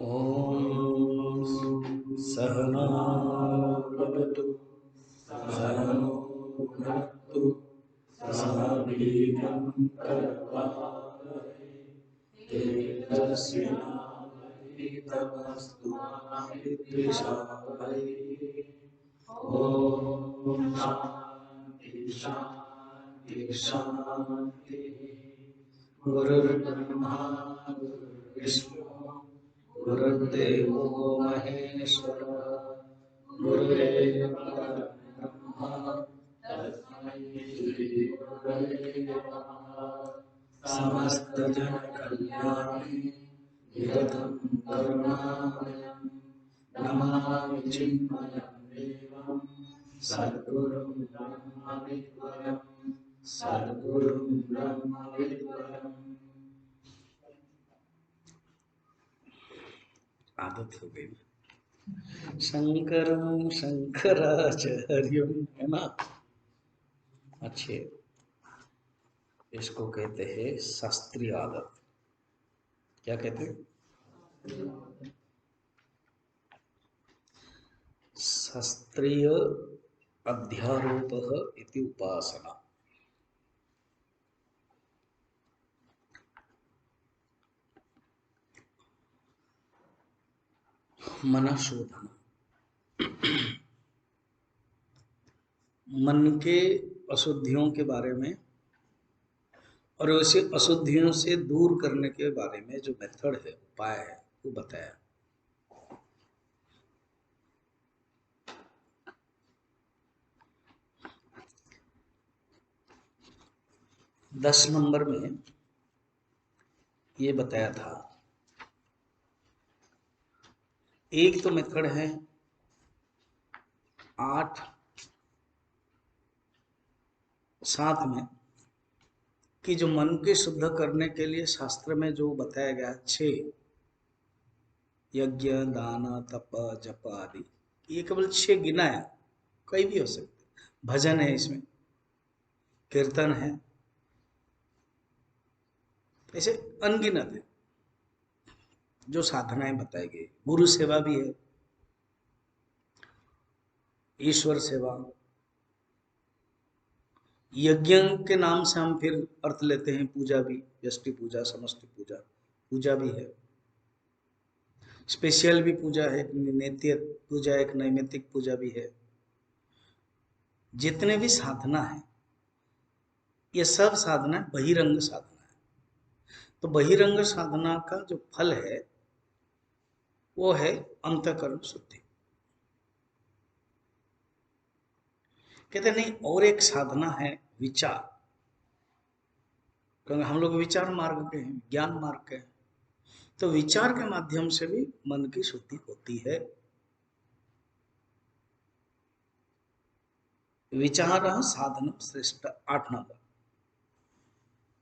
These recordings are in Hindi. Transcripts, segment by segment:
ॐ सहना भवतु सहनो भुनक्तु सह वीर्यं करवावहै तेजस्विनावधीतमस्तु मा विद्विषावहै। ॐ शान्ति शान्ति शान्तिः। गुरुर्ब्रह्मा गुरुर्विष्णु गुरुर्देवो महेश्वरः गुरुरेव परब्रह्म तस्मै श्री गुरवे नमः। समस्तजनकल्याणे निरतं करुणामयं नमामि चिन्मयं देवं सद्गुरुं ब्रह्मविद्वरं सद्गुरुं ब्रह्मविद्वरम्। आदत हो गई। शंकरम शंकराचार्यम, है ना। अच्छे, इसको कहते हैं शास्त्रीय आदत। क्या कहते हैं? शास्त्रीय अध्यारोपः इति उपासना। मनशोधन, मन के अशुद्धियों के बारे में और उसे अशुद्धियों से दूर करने के बारे में जो मेथड है, उपाय है, वो बताया। दस नंबर में ये बताया था। एक तो मेथड है 8-7 में कि जो मन के शुद्ध करने के लिए शास्त्र में जो बताया गया 6 यज्ञ दान तप जप आदि, ये केवल 6 गिना है, कई भी हो सकते। भजन है, इसमें कीर्तन है, ऐसे अनगिनत है जो साधनाएं बताई गई। गुरु सेवा भी है, ईश्वर सेवा। यज्ञ के नाम से हम फिर अर्थ लेते हैं पूजा भी, व्यष्टि पूजा, समष्टि पूजा, पूजा भी है। स्पेशल भी पूजा है, नैतिक पूजा, एक नैमित्तिक पूजा भी है। जितने भी साधना है, ये सब साधना बहिरंग साधना है। तो बहिरंग साधना का जो फल है वो है अंतःकरण शुद्धि। कहते नहीं, और एक साधना है विचार, क्योंकि हम लोग विचार मार्ग के हैं, ज्ञान मार्ग के हैं। तो विचार के माध्यम से भी मन की शुद्धि होती है। विचार साधन श्रेष्ठ, 8 नंबर।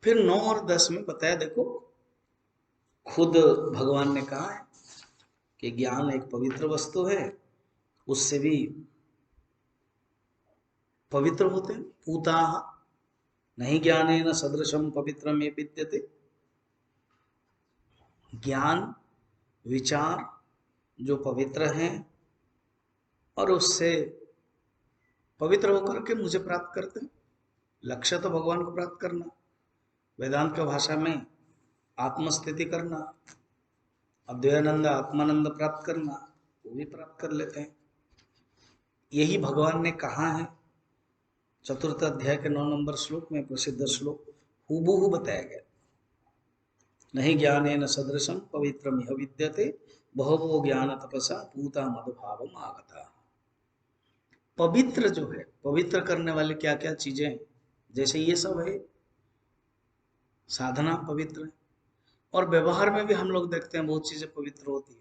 फिर 9 और 10 में बताया, देखो खुद भगवान ने कहा है कि ज्ञान एक पवित्र वस्तु है, उससे भी पवित्र होते हैं। पूता नहीं ज्ञानेन सदृशम पवित्रम ये विद्यते। ज्ञान विचार जो पवित्र हैं और उससे पवित्र होकर के मुझे प्राप्त करते हैं। लक्ष्य तो भगवान को प्राप्त करना, वेदांत की भाषा में आत्मस्थिति करना, अद्वैतानंद आत्मानंद प्राप्त करना, वो भी प्राप्त कर लेते हैं। यही भगवान ने कहा है 4th अध्याय के 9 नंबर श्लोक में, प्रसिद्ध श्लोक हूबहू बताया गया। नहीं ज्ञानेन सदृशम पवित्रमिह विद्यते बहवो ज्ञान तपसा पूता मदभावम आगता। पवित्र जो है, पवित्र करने वाले क्या क्या चीजें हैं, जैसे ये सब है साधना पवित्र है। और व्यवहार में भी हम लोग देखते हैं बहुत चीजें पवित्र होती है।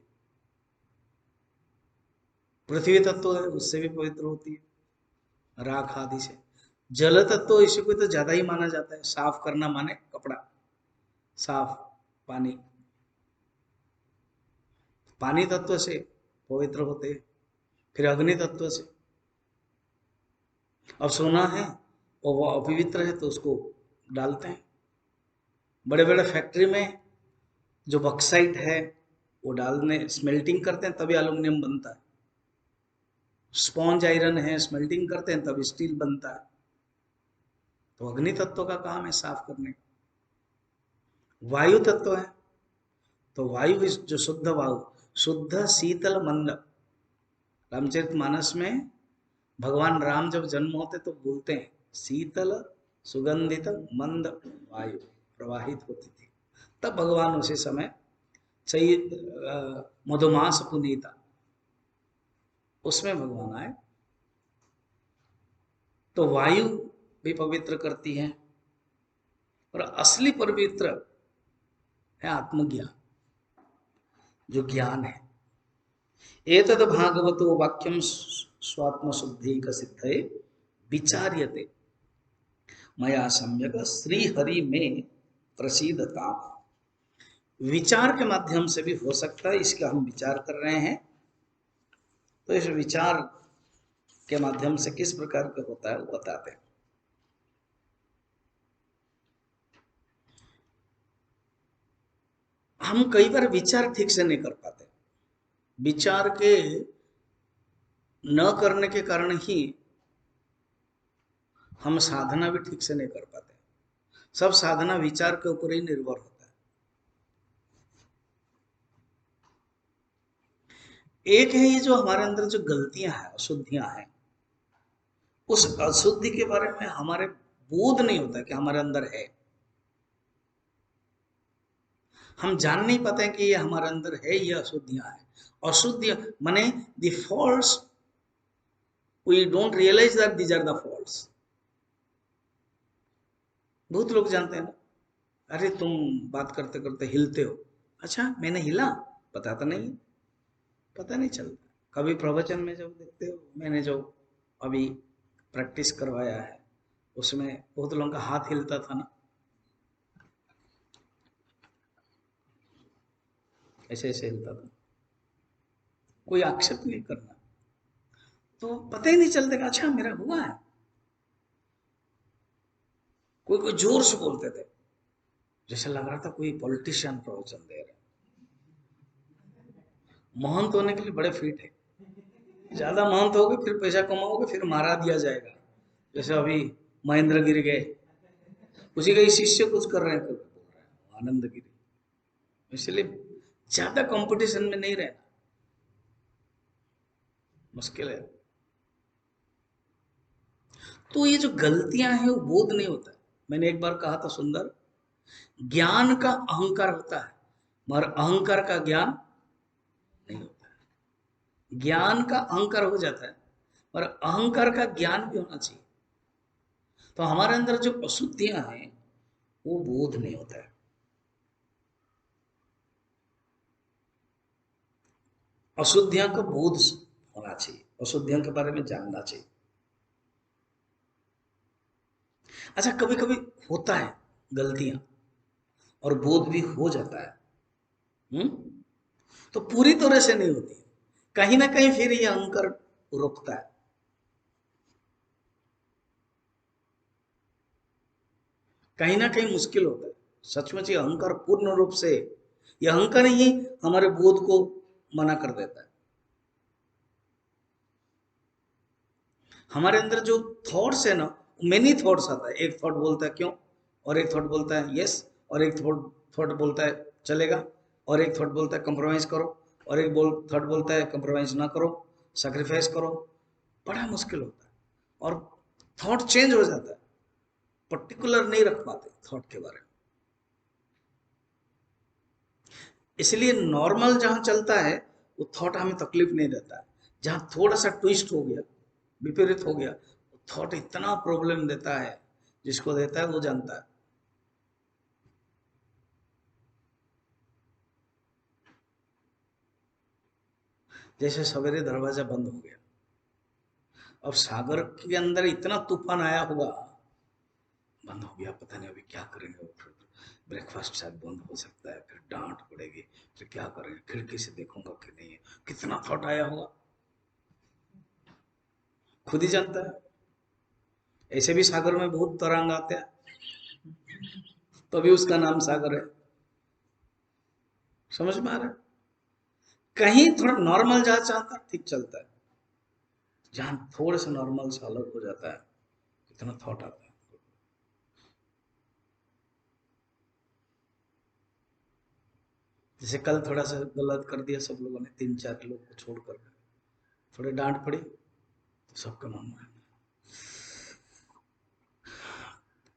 पृथ्वी तत्व है, उससे भी पवित्र होती है, राख आदि से। जल तत्व इसी को तो ज्यादा ही माना जाता है। साफ करना माने कपड़ा साफ, पानी, पानी तत्व से पवित्र होते हैं। फिर अग्नि तत्व से। अब सोना है और वो अपवित्र है तो उसको डालते हैं। बड़े बड़े फैक्ट्री में जो बॉक्साइट है, वो डालने स्मेल्टिंग करते हैं तभी एल्यूमिनियम बनता है। स्पॉन्ज आयरन है, स्मेल्टिंग करते हैं तब स्टील बनता है। तो अग्नि तत्व का काम है साफ करने का। वायु तत्व है तो वायु जो शुद्ध वायु, शुद्ध शीतल मंद। रामचरितमानस में भगवान राम जब जन्म होते तो बोलते हैं शीतल सुगंधित मंद वायु प्रवाहित होती थी। तब भगवान उसी समय मधुमास पुनीता उसमें भगवान आए। तो वायु भी पवित्र करती है और असली पवित्र है आत्मज्ञान, जो ज्ञान है। एतद भागवतो वाक्यम स्वात्म शुद्धि का सिद्धे विचार्यते मया सम्यक श्री हरि में प्रसीदता। विचार के माध्यम से भी हो सकता है, इसका हम विचार कर रहे हैं। तो इस विचार के माध्यम से किस प्रकार का होता है वो बताते हैं। हम कई बार विचार ठीक से नहीं कर पाते। विचार के न करने के कारण ही हम साधना भी ठीक से नहीं कर पाते। सब साधना विचार के ऊपर ही निर्भर होता है। एक है ये जो हमारे अंदर जो गलतियां हैं, अशुद्धियां हैं, उस अशुद्धि के बारे में हमारे बोध नहीं होता कि हमारे अंदर है। हम जान नहीं पाते कि ये हमारे अंदर है, ये अशुद्धियां हैं। अशुद्ध माने the faults, we don't realise that these are the faults. बहुत लोग जानते हैं ना, अरे तुम बात करते करते हिलते हो। अच्छा मैंने हिला, पता तो नहीं, पता नहीं चलता। कभी प्रवचन में जब देखते हो, मैंने जो अभी प्रैक्टिस करवाया है उसमें बहुत लोगों का हाथ हिलता था ना, ऐसे ऐसे हिलता था। कोई आक्षेप नहीं करना, तो पता ही नहीं चलता कि अच्छा मेरा हुआ है। कोई कोई जोर से बोलते थे, जैसे लग रहा था कोई पॉलिटिशियन प्रवचन दे रहे। महंत होने के लिए बड़े फिट है। ज्यादा महंत होगे फिर पैसा कमाओगे फिर मारा दिया जाएगा। जैसे अभी महेंद्र गिरी गए, उसी का ही शिष्य कुछ कर रहे हैं, बोल रहे हैं आनंद गिरी। इसलिए ज्यादा कंपटीशन में नहीं रहना, मुश्किल है। तो ये जो गलतियां हैं वो बोध नहीं होता है। मैंने एक बार कहा था सुंदर, ज्ञान का अहंकार होता है मगर अहंकार का ज्ञान नहीं होता है। ज्ञान का अहंकार हो जाता है और अहंकार का ज्ञान भी होना चाहिए। तो हमारे अंदर जो अशुद्धियां हैं वो बोध नहीं होता है। अशुद्धियां का बोध होना चाहिए, अशुद्धियों के बारे में जानना चाहिए। अच्छा कभी कभी होता है गलतियां और बोध भी हो जाता है, तो पूरी तरह से नहीं होती, कहीं ना कहीं फिर ये अहंकार रोकता है। कहीं ना कहीं मुश्किल होता है। सचमुच ये अहंकार पूर्ण रूप से, ये अहंकार ही हमारे बोध को मना कर देता है। हमारे अंदर जो थॉट्स है ना, मेनी थॉट्स आता है। एक थॉट बोलता है क्यों, और एक थॉट बोलता है यस, और एक थॉट थॉट बोलता है चलेगा, और एक थॉट बोलता है कंप्रोमाइज करो, और एक थॉट बोलता है कंप्रोमाइज ना करो, सैक्रिफाइस करो। बड़ा मुश्किल होता है और थॉट चेंज हो जाता है। पर्टिकुलर नहीं रख पाते थॉट के बारे में। इसलिए नॉर्मल जहां चलता है वो थॉट हमें तकलीफ नहीं देता है। जहां थोड़ा सा ट्विस्ट हो गया, विपरीत हो गया, थॉट इतना प्रॉब्लम देता है, जिसको देता है वो जानता है। जैसे सवेरे दरवाजा बंद हो गया, अब सागर के अंदर इतना तूफान आया होगा, बंद हो गया, पता नहीं अभी क्या करेंगे। फिर ब्रेकफास्ट शायद बंद हो सकता है, फिर डांट पड़ेगी, फिर क्या करेंगे, खिड़की से देखूंगा कि नहीं है। कितना थॉट आया होगा खुद ही जानता है। ऐसे भी सागर में बहुत तरंग आते हैं, तभी उसका नाम सागर है। समझ में आ रहा है। कहीं थोड़ा नॉर्मल जहाँ चाहता ठीक चलता है, जहां थोड़े से नॉर्मल से अलग हो जाता है इतना थॉट आता है। जैसे कल थोड़ा सा गलत कर दिया सब लोगों ने, 3-4 लोग को छोड़कर, थोड़ी डांट पड़ी तो सबका मन में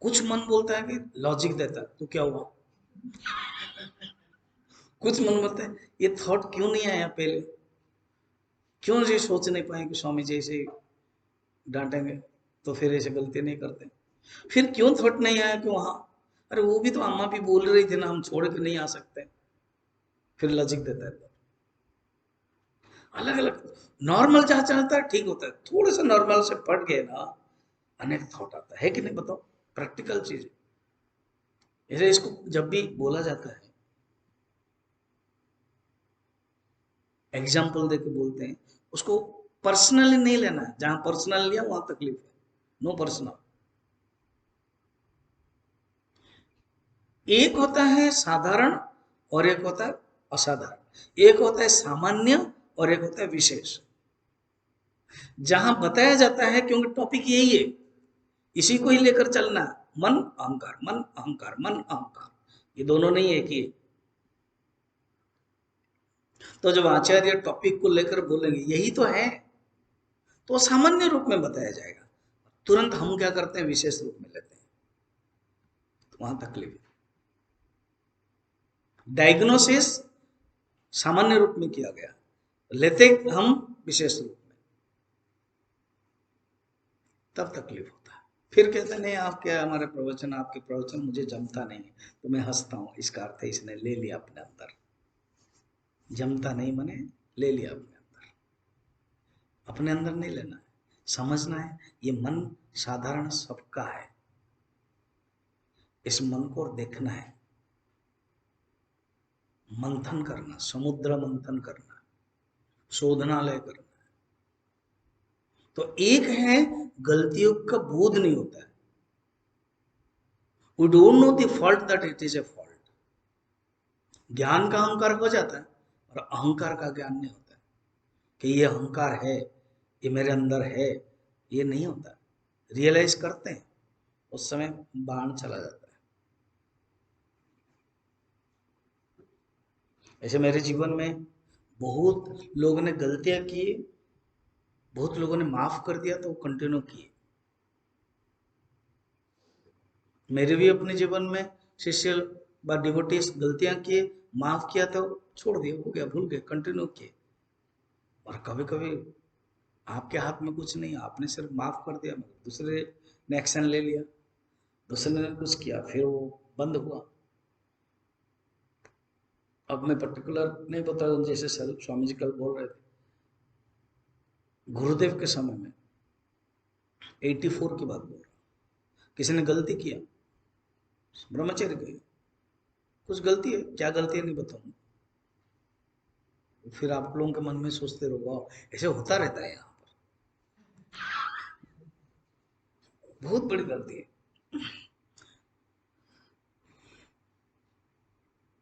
कुछ मन बोलता है कि लॉजिक देता है तो क्या हुआ, कुछ मन बोलता है ये थॉट क्यों नहीं आया पहले, क्यों ये सोच नहीं पाए कि स्वामी जी ऐसे डांटेंगे तो फिर ऐसे गलती नहीं करते, फिर क्यों थॉट नहीं आया कि वहां, अरे वो भी तो अम्मा भी बोल रही थी ना हम छोड़ के नहीं आ सकते, फिर लॉजिक देता है। अलग अलग नॉर्मल जहां चलता है ठीक होता है, थोड़े से नॉर्मल से पट गए ना अनेक थॉट आता है कि नहीं, बताओ प्रैक्टिकल चीज है। इसे इसको जब भी बोला जाता है एग्जाम्पल देके बोलते हैं, उसको पर्सनली नहीं लेना है, जहां पर्सनल लिया वहां तकलीफ है, नो पर्सनल। एक होता है साधारण और एक होता है असाधारण, एक होता है सामान्य और एक होता है विशेष। जहां बताया जाता है क्योंकि टॉपिक यही है, इसी को ही लेकर चलना है, मन अहंकार मन अहंकार मन अहंकार, ये दोनों नहीं है कि, तो जब आचार्य टॉपिक को लेकर बोलेंगे यही तो है तो सामान्य रूप में बताया जाएगा, तुरंत हम क्या करते हैं विशेष रूप में लेते हैं, तो वहां तकलीफ। डायग्नोसिस सामान्य रूप में किया गया, लेते हम विशेष रूप में, तब तकलीफ होता है। फिर कहते नहीं आप क्या, हमारे प्रवचन आपके प्रवचन मुझे जमता नहीं, तो मैं हंसता हूं, इसका अर्थ है इसने ले लिया अपने अंदर, जमता नहीं मने ले लिया अपने अंदर, अपने अंदर नहीं लेना है, समझना है ये मन साधारण सबका है, इस मन को देखना है, मंथन करना, समुद्र मंथन करना, शोधनालय करना। तो एक है गलतियों का बोध नहीं होता है, we don't know the fault that it is a fault, ज्ञान का अहंकार हो जाता है और अहंकार का ज्ञान नहीं होता है कि ये अहंकार है, ये मेरे अंदर है, ये नहीं होता, रियलाइज करते हैं उस समय बाण चला जाता है। ऐसे मेरे जीवन में बहुत लोगों ने गलतियां की, बहुत लोगों ने माफ कर दिया तो वो कंटिन्यू किए, मेरे भी अपने जीवन में शिष्य व डिवोटीज गलतियां किए, माफ किया तो छोड़ दिया, हो गया, भूल गए, कंटिन्यू किए। और कभी कभी आपके हाथ में कुछ नहीं, आपने सिर्फ माफ कर दिया, दूसरे ने एक्शन ले लिया, दूसरे ने कुछ किया, फिर वो बंद हुआ। अब मैं पर्टिकुलर नहीं बता रहा हूँ, जैसे स्वामी जी कल बोल रहे थे, गुरुदेव के समय में 84 की बात बोल रहा हूँ, किसी ने गलती किया, ब्रह्मचर्य गए, कुछ गलती है, क्या गलती है नहीं बताऊंगा, फिर आप लोगों के मन में सोचते रहो वाह ऐसे होता रहता है यहाँ पर, बहुत बड़ी गलती है,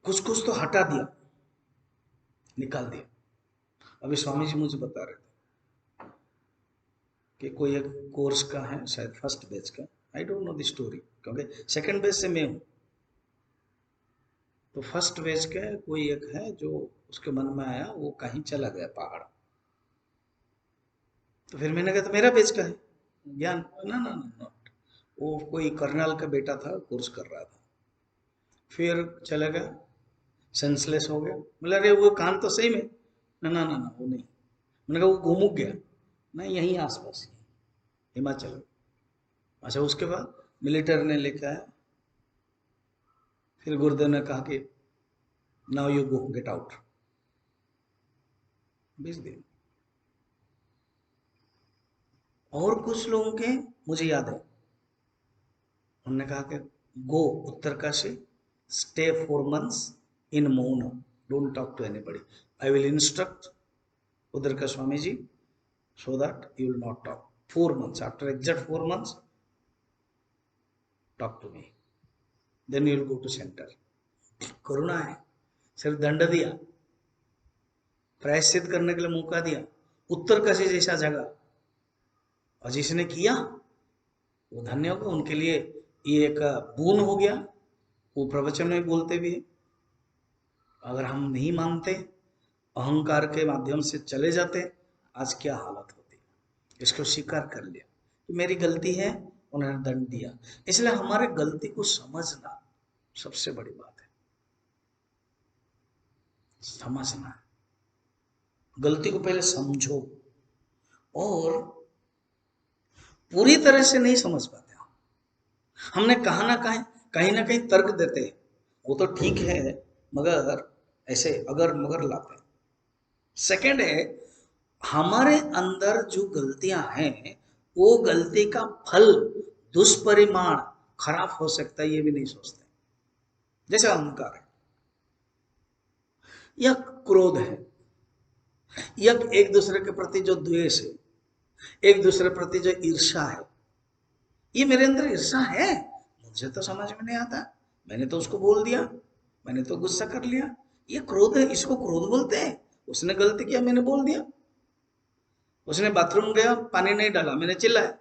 कुछ कुछ तो हटा दिया, निकाल दिया। अभी स्वामी जी मुझे बता रहे थे कि कोई एक कोर्स का है शायद फर्स्ट बैच का, I don't know the story, क्योंकि सेकंड बैच से मैं हूँ, तो फर्स्ट बैच का कोई एक है जो उसके मन में आया, वो कहीं चला गया पहाड़, तो फिर मैंने कहा तो मेरा बैच का है ज्ञान, ना ना ना ना, वो कोई कर्नल का बेटा था, कोर्स कर रहा था, फिर चला गया, सेंसलेस हो गया, बोला अरे वो कान तो सही में, ना ना ना ना वो नहीं, मैंने कहा वो घुमुक गया, ना यहीं आसपास ही, हिमाचल में। अच्छा उसके बाद मिलिटर ने लेके आया, फिर गुरुदेव ने कहा कि now you go get out, 20 दिन। और कुछ लोगों के मुझे याद है, उन्होंने कहा कि go Uttarkashi, stay 4 months in मौन, don't talk to anybody, I will instruct उधर का Swami ji, so that you will not talk 4 months, after exact 4 months talk to me, then you will go to center। करुणा है, सिर्फ दंड दिया, प्रायश्चित करने के लिए मौका दिया, उत्तरकाशी जैसा जगह, और जिसने किया वो धन्य होगा, उनके लिए ये एक बोन हो गया। वो प्रवचन में बोलते भी है। अगर हम नहीं मानते, अहंकार के माध्यम से चले जाते, आज क्या हालत होती। इसको स्वीकार कर लिया कि मेरी गलती है, उन्होंने दंड दिया। इसलिए हमारे गलती को समझना सबसे बड़ी बात है। समझना, गलती को पहले समझो। और पूरी तरह से नहीं समझ पाते हमने कहीं ना कहीं तर्क देते हैं, वो तो ठीक है, मगर ऐसे अगर मगर लाते हैं। सेकंड है, हमारे अंदर जो गलतियां हैं, वो गलती का फल, दुष्परिमाण खराब हो सकता है, ये भी नहीं सोचते। जैसे अहंकार है, या क्रोध है, या एक दूसरे के प्रति जो द्वेष है, एक दूसरे के प्रति जो ईर्ष्या है, ये मेरे अंदर ईर्ष्या है, मुझे तो समझ में नहीं आता, मैंने तो उसको बोल दिया, मैंने तो गुस्सा कर लिया, ये क्रोध है, इसको क्रोध बोलते हैं। उसने गलती किया, मैंने बोल दिया। उसने बाथरूम गया, पानी नहीं डाला, मैंने चिल्लाया,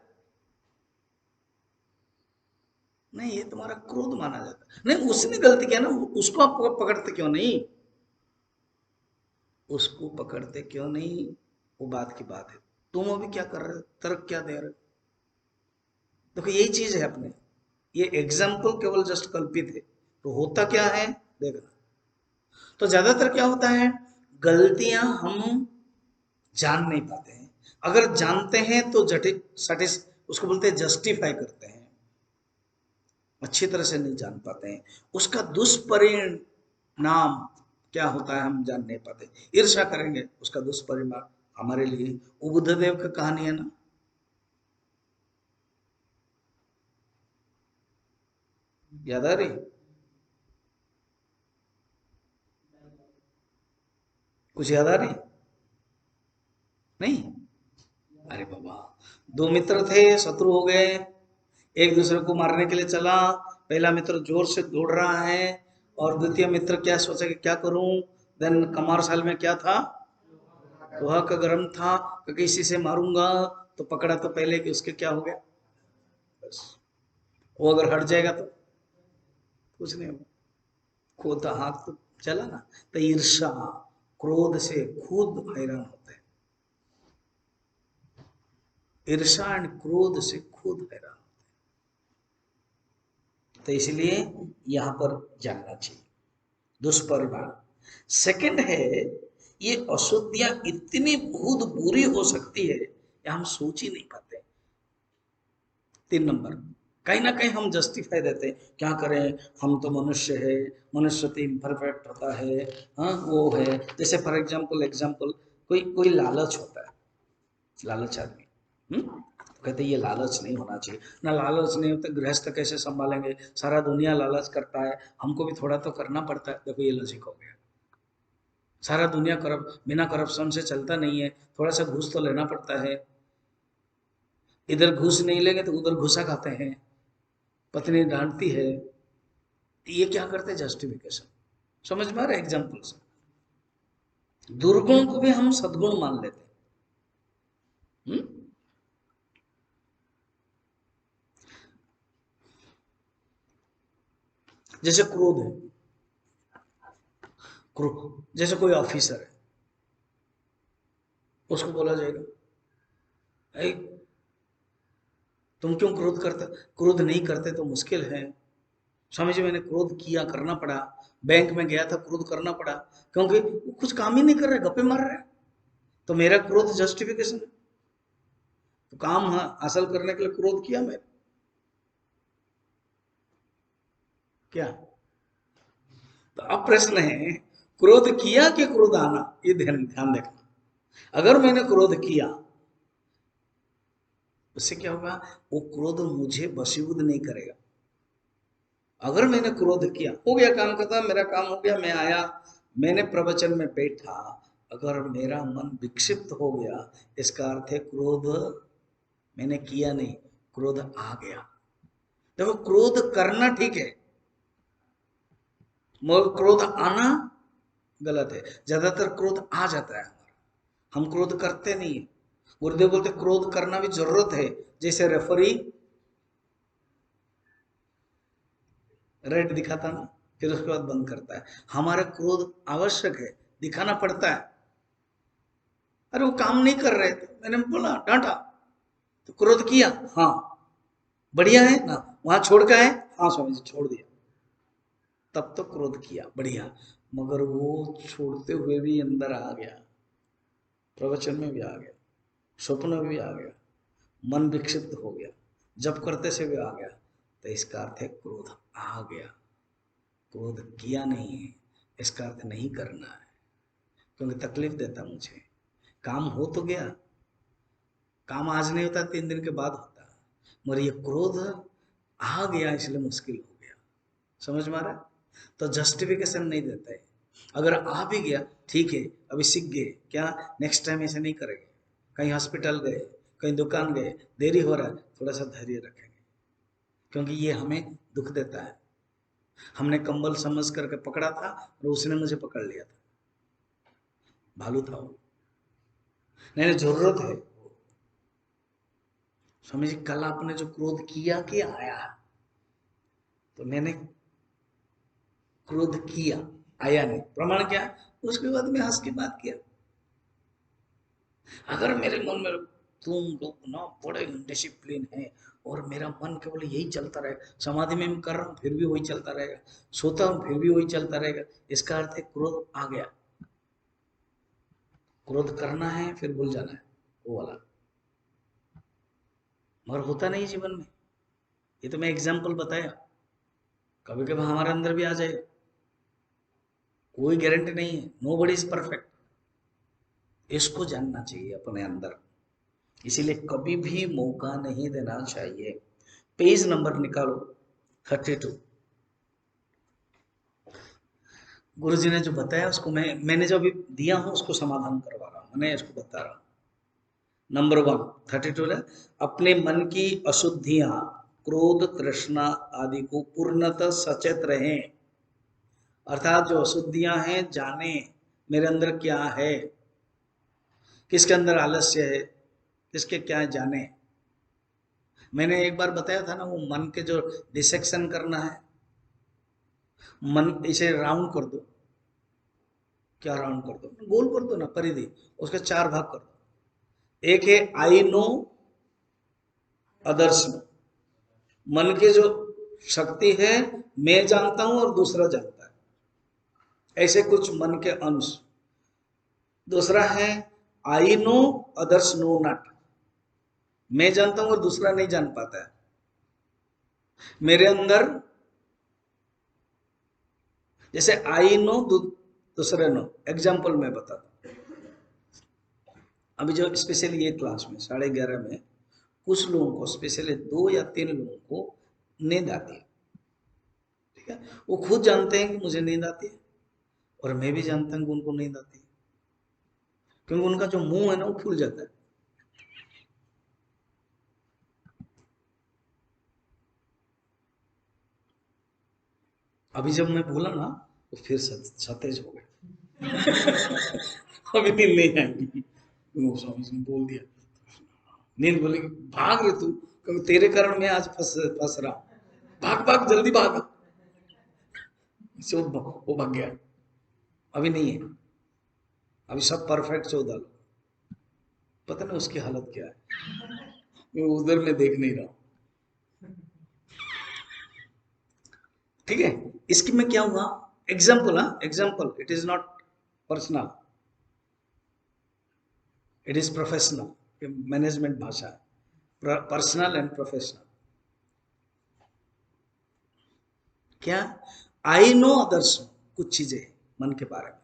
नहीं, ये तुम्हारा क्रोध माना जाता। नहीं, उसने गलती किया ना, उसको आप पकड़ते क्यों नहीं? उसको पकड़ते क्यों नहीं, वो बात की बात है। तुम अभी क्या कर रहे हो, तर्क क्या दे रहे हो? देखो यही चीज है अपने, ये एग्जाम्पल केवल जस्ट कल्पित है, तो होता क्या है देखना। तो ज्यादातर क्या होता है, गलतियां हम जान नहीं पाते हैं। अगर जानते हैं तो जटिल सटिस उसको बोलते हैं जस्टिफाई करते हैं, अच्छी तरह से नहीं जान पाते हैं। उसका दुष्परिणाम क्या होता है हम जान नहीं पाते। ईर्ष्या करेंगे, उसका दुष्परिणाम हमारे लिए, वो बुद्धदेव की कहानी है ना, याद आ रही? कुछ याद आ रही? नहीं? अरे बाबा, दो मित्र थे, शत्रु हो गए, एक दूसरे को मारने के लिए चला। पहला मित्र जोर से दौड़ रहा है, और द्वितीय मित्र क्या सोचा कि क्या करूं। देन कमार साल में क्या था, लोहा का गर्म था, क्योंकि इसी से मारूंगा। तो पकड़ा तो पहले कि उसके क्या हो गया, बस वो अगर हट जाएगा तो कुछ नहीं होगा, खुद हाथ तो चला ना। तो ईर्ष्या, क्रोध से खुद हैरान होते हैं, ईर्ष्या एंड क्रोध से खुद हैरान। तो इसलिए यहां पर जानना चाहिए दुष्परिणाम। सेकंड है, ये अशुद्धियां इतनी बहुत बुरी हो सकती है, ये हम सोच ही नहीं पाते। 3 नंबर, कहीं ना कहीं हम जस्टिफाई देते हैं, क्या करें, हम तो मनुष्य है, मनुष्य तो इम्परफेक्ट होता है, हाँ वो है। जैसे फॉर एग्जाम्पल कोई कोई लालच होता है, लालच आदमी, तो कहते हैं ये लालच नहीं होना चाहिए ना, लालच नहीं होता गृहस्थ कैसे संभालेंगे, सारा दुनिया लालच करता है, हमको भी थोड़ा तो करना पड़ता है। देखो ये लॉजिक हो गया, सारा दुनिया बिना करप्शन से चलता नहीं है, थोड़ा सा घूस तो लेना पड़ता है, इधर घूस नहीं लेंगे तो उधर घुसा खाते हैं, पत्नी डांटती है। ये क्या करते हैं, जस्टिफिकेशन। समझ में आ रहा है एग्जाम्पल से? दुर्गुण को भी हम सद्गुण मान लेते हैं। जैसे क्रोध है, क्रोध जैसे कोई ऑफिसर है, उसको बोला जाएगा, "ऐ, तुम क्यों क्रोध करते, क्रोध नहीं करते तो मुश्किल है। स्वामी जी मैंने क्रोध किया, करना पड़ा, बैंक में गया था, क्रोध करना पड़ा, क्योंकि वो कुछ काम ही नहीं कर रहे, गप्पे मार रहे हैं, तो मेरा क्रोध जस्टिफिकेशन है, तो काम हासिल करने के लिए क्रोध किया मैंने, क्या? तो अब प्रश्न है, क्रोध किया कि क्रोध आना, ये ध्यान ध्यान देखना। अगर मैंने क्रोध किया, उससे क्या होगा, वो क्रोध मुझे वशीभूत नहीं करेगा। अगर मैंने क्रोध किया, हो गया काम खत्म, मेरा काम हो गया, मैं आया, मैंने प्रवचन में बैठा, अगर मेरा मन विक्षिप्त हो गया, इसका अर्थ है क्रोध मैंने किया नहीं, क्रोध आ गया। देखो क्रोध करना ठीक है, मगर क्रोध आना गलत है। ज्यादातर क्रोध आ जाता है हमारा, हम क्रोध करते नहीं है। गुरुदेव बोलते क्रोध करना भी जरूरत है, जैसे रेफरी रेड दिखाता ना, फिर उसके बाद बंद करता है। हमारा क्रोध आवश्यक है, दिखाना पड़ता है। अरे वो काम नहीं कर रहे थे, मैंने बोला, डांटा, तो क्रोध किया, हाँ बढ़िया है ना, वहां छोड़ के आए, हाँ स्वामी जी छोड़ दिया, तब तो क्रोध किया, बढ़िया। मगर वो छोड़ते हुए भी अंदर आ गया, प्रवचन में भी आ गया, स्वप्न में भी आ गया, मन विक्षिप्त हो गया, जब करते से भी आ गया, तो इसका अर्थ है क्रोध आ गया। क्रोध किया नहीं है, इसका अर्थ नहीं करना है, क्योंकि तकलीफ देता मुझे। काम हो तो गया, काम आज नहीं होता, 3 दिन के बाद होता, मगर ये क्रोध आ गया इसलिए मुश्किल हो गया। समझ में आ रहा है? तो जस्टिफिकेशन नहीं देता है। अगर आ भी गया, ठीक है, अभी सीख गए क्या, नेक्स्ट टाइम ऐसे नहीं करेंगे। कहीं हॉस्पिटल गए, कहीं दुकान गए, देरी हो रहा है, थोड़ा सा धैर्य रखेंगे, क्योंकि ये हमें दुख देता है। हमने कंबल समझ करके पकड़ा था और उसने मुझे पकड़ लिया था, भालू था वो। नहीं, जरूरत है। स्वामी जी कल आपने जो क्रोध किया कि आया, तो मैंने क्रोध किया, आया नहीं, प्रमाण क्या? उसके बाद में हंस की बात किया। अगर मेरे मन में तुम लोग ना बड़े डिसिप्लिन है और मेरा मन केवल यही चलता रहेगा, समाधि में मैं कर रहा हूँ फिर भी वही चलता रहेगा, सोता हूँ फिर भी वही चलता रहेगा, इसका अर्थ है क्रोध आ गया। क्रोध करना है फिर भूल जाना है, वो वाला। मगर होता नहीं जीवन में, ये तो मैं एग्जाम्पल बताया, कभी कभी हमारे अंदर भी आ जाए, कोई गारंटी नहीं है, नो बडी इज परफेक्ट। इसको जानना चाहिए अपने अंदर, इसीलिए कभी भी मौका नहीं देना चाहिए। पेज नंबर निकालो 32। गुरुजी ने जो बताया उसको मैंने जो अभी दिया हूं उसको समाधान करवा रहा हूं, मैं इसको बता रहा हूं। नंबर 1 32 है, अपने मन की अशुद्धियां, क्रोध, तृष्णा आदि को पूर्णतः सचेत रहें। अर्थात जो अशुद्धियां हैं जाने, मेरे अंदर क्या है, किसके अंदर आलस्य है, किसके क्या है जाने। मैंने एक बार बताया था ना, वो मन के जो डिसेक्शन करना है, मन इसे राउंड कर दो, क्या राउंड कर दो, गोल कर दो ना, परिधि, उसके 4 भाग कर दो। एक है आई नो, अदर्स नो, मन के जो शक्ति है, मैं जानता हूं और दूसरा जानता है, ऐसे कुछ मन के अंश। दूसरा है I know, others know not, मैं जानता हूं और दूसरा नहीं जान पाता है। मेरे अंदर जैसे आई नो, दूसरे नो, एग्जाम्पल मैं बताता हूं। अभी जो स्पेशली ये क्लास में 11:30 में कुछ लोगों को, स्पेशली 2 या 3 लोगों को नींद आती है, ठीक है, वो खुद जानते हैं कि मुझे नींद आती है, और मैं भी जानता हूँ कि उनको नींद आती है, क्योंकि उनका जो मुंह है ना वो फूल जाता है। अभी जब मैं बोला ना तो फिर सतेज हो गए। अभी नींद नहीं आएगी, वो स्वामी जी ने बोल दिया, नींद बोलेगी भाग रे तू, क्योंकि तेरे कारण मैं आज फंस रहा हूं, भाग भाग जल्दी भाग। वो भाग गया, अभी नहीं है, अभी सब परफेक्ट 14 लोग, पता नहीं उसकी हालत क्या है, मैं उधर में देख नहीं रहा हूं। ठीक है, इसकी में क्या हुआ, एग्जाम्पल, हाँ example, it is not personal, it is professional, management भाषा है, पर्सनल एंड प्रोफेशनल। क्या, आई नो अदर्स नो, कुछ चीजें मन के बारे में,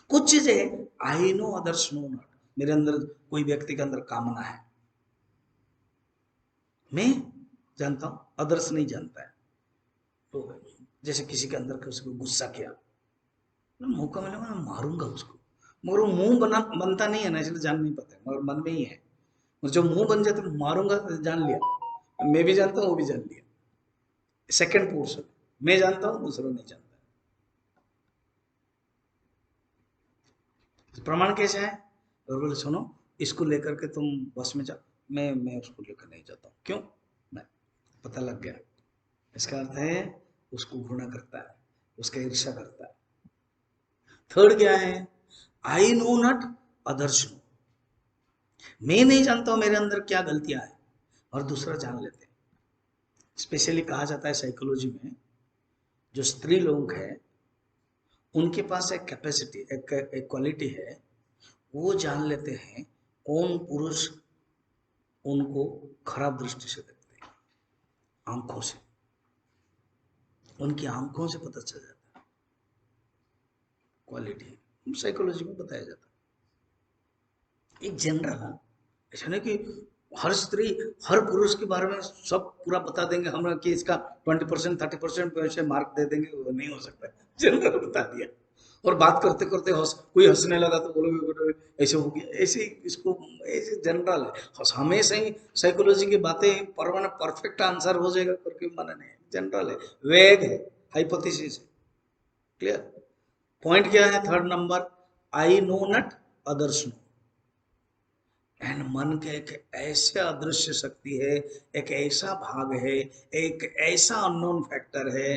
कुछ चीजें I know others know not, मेरे अंदर कोई व्यक्ति के अंदर कामना है, मैं जानता हूं, अदर्स नहीं जानता है। तो जैसे किसी के अंदर किसी को गुस्सा किया, मौका मिला मैं मारूंगा उसको, मगर वो मुंह बनता नहीं है ना, इसलिए जान नहीं पाता, मगर मन में ही है। और जो मुंह बन जाता है मारूंगा, तो जान लिया, मैं भी जानता हूँ वो भी जान लिया। सेकंड पोर्शन, मैं जानता हूँ दूसरा नहीं जानता। प्रमाण कैसे है? और बोले सुनो, इसको लेकर के तुम बस में जाओ, मैं उसको लेकर नहीं जाता हूँ। क्यों? नहीं, पता लग गया। इसका अर्थ है उसको घृणा करता है, उसका ईर्ष्या करता है। थर्ड क्या है? I know not, others know. मैं नहीं जानता हूं मेरे अंदर क्या गलतियां हैं, और दूसरा जान लेते हैं। स्पेशली कहा जाता है साइकोलॉजी में, जो स्त्री लोग हैं उनके पास एक कैपेसिटी, एक क्वालिटी है, वो जान लेते हैं कौन पुरुष उनको खराब दृष्टि से देखते हैं। आंखों से, उनकी आंखों से पता चल जाता है। क्वालिटी साइकोलॉजी में बताया जाता है। एक जनरल, ऐसा नहीं कि हर स्त्री हर पुरुष के बारे में सब पूरा बता देंगे हम कि इसका 20% 30% पैसे मार्क दे देंगे, वो नहीं हो सकता। जनरल बता दिया, और बात करते करते कोई हंसने लगा तो बोलोगे ऐसे हो गया, ऐसे इसको, ऐसे जनरल है। हमेशा ही साइकोलॉजी की बातें परफेक्ट आंसर हो जाएगा करके माना नहीं, जनरल है, वेग है, हाइपोथेसिस है। क्लियर? पॉइंट क्या है? Third number, I know not, others know. And मन के एक ऐसे अदृश्य शक्ति है, एक ऐसा भाग है, एक ऐसा अननोन फैक्टर है,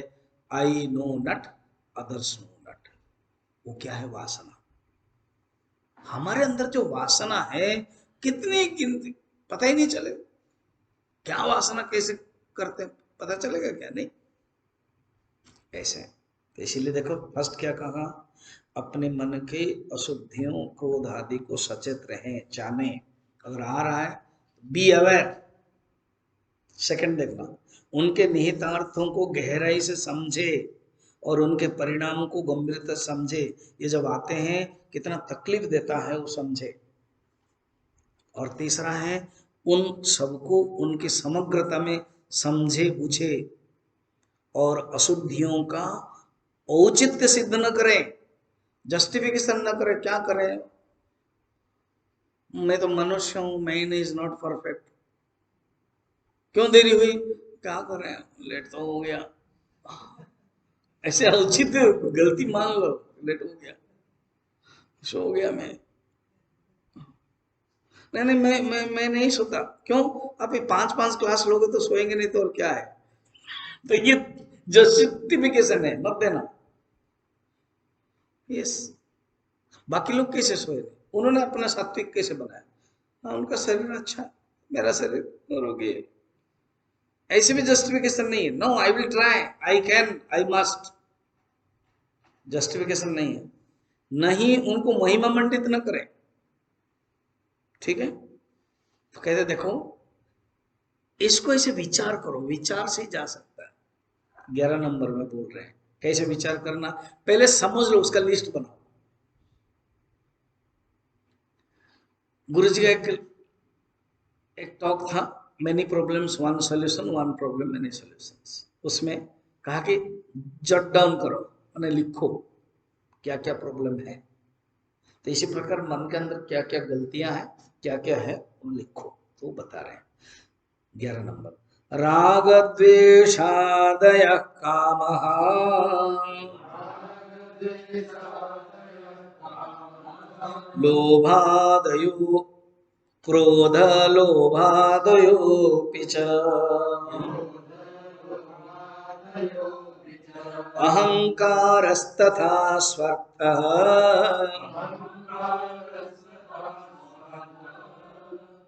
I know not, others know not. वो क्या है? वासना। हमारे अंदर जो वासना है, कितनी गिनती पता ही नहीं चले। क्या वासना कैसे करते हैं पता चलेगा क्या? नहीं, ऐसे। तो इसीलिए देखो फर्स्ट क्या कहा, अपने मन के अशुद्धियों क्रोध आदि को सचेत रहें, जाने। अगर आ रहा है बी अवेयर। सेकंड देखना, उनके निहितार्थों को गहराई से समझे और उनके परिणामों को गंभीरता से समझे। ये जब आते हैं कितना तकलीफ देता है वो समझे। और तीसरा है, उन सबको उनकी समग्रता में समझे बुझे और अशुद्धियों का औचित्य सिद्ध न करें, जस्टिफिकेशन न करें। क्या करें? मैं तो मनुष्य हूं, मैन इज नॉट परफेक्ट। क्यों देरी हुई? क्या कर रहे हैं, लेट तो हो गया। ऐसे औचित गलती मान लो, लेट हो गया, सो गया मैं। नहीं नहीं, मैं नहीं सोता। क्यों? आप ये 5-5 क्लास लोगे तो सोएंगे नहीं तो और क्या है? तो ये जस्टिफिकेशन है, मत देना। यस। बाकी लोग कैसे सोए? उन्होंने अपना सात्विक कैसे बनाया? हाँ, उनका शरीर अच्छा है, मेरा शरीर रोगी है। ऐसे भी जस्टिफिकेशन नहीं है। No, I will try, I can, I must. Justification नहीं है। नहीं, उनको महिमा मंडित न करें। ठीक है? तो कहते देखो, इसको ऐसे विचार करो, विचार से ही जा सकता है। 11 नंबर में बोल रहे हैं कैसे विचार करना। पहले समझ लो, उसका लिस्ट बनाओ। गुरु जी का एक टॉक था, many problems one solution, one problem many solutions. उसमें कहा कि जट डाउन करो, मैंने लिखो क्या क्या प्रॉब्लम है। तो इसी प्रकार मन के अंदर क्या क्या गलतियां हैं, क्या क्या है, वो लिखो। तो बता रहे हैं 11 नंबर, राग द्वेषादय काम, लोभादयो क्रोध लोभादयोऽपि च अहंकारस्तथा स्वार्थः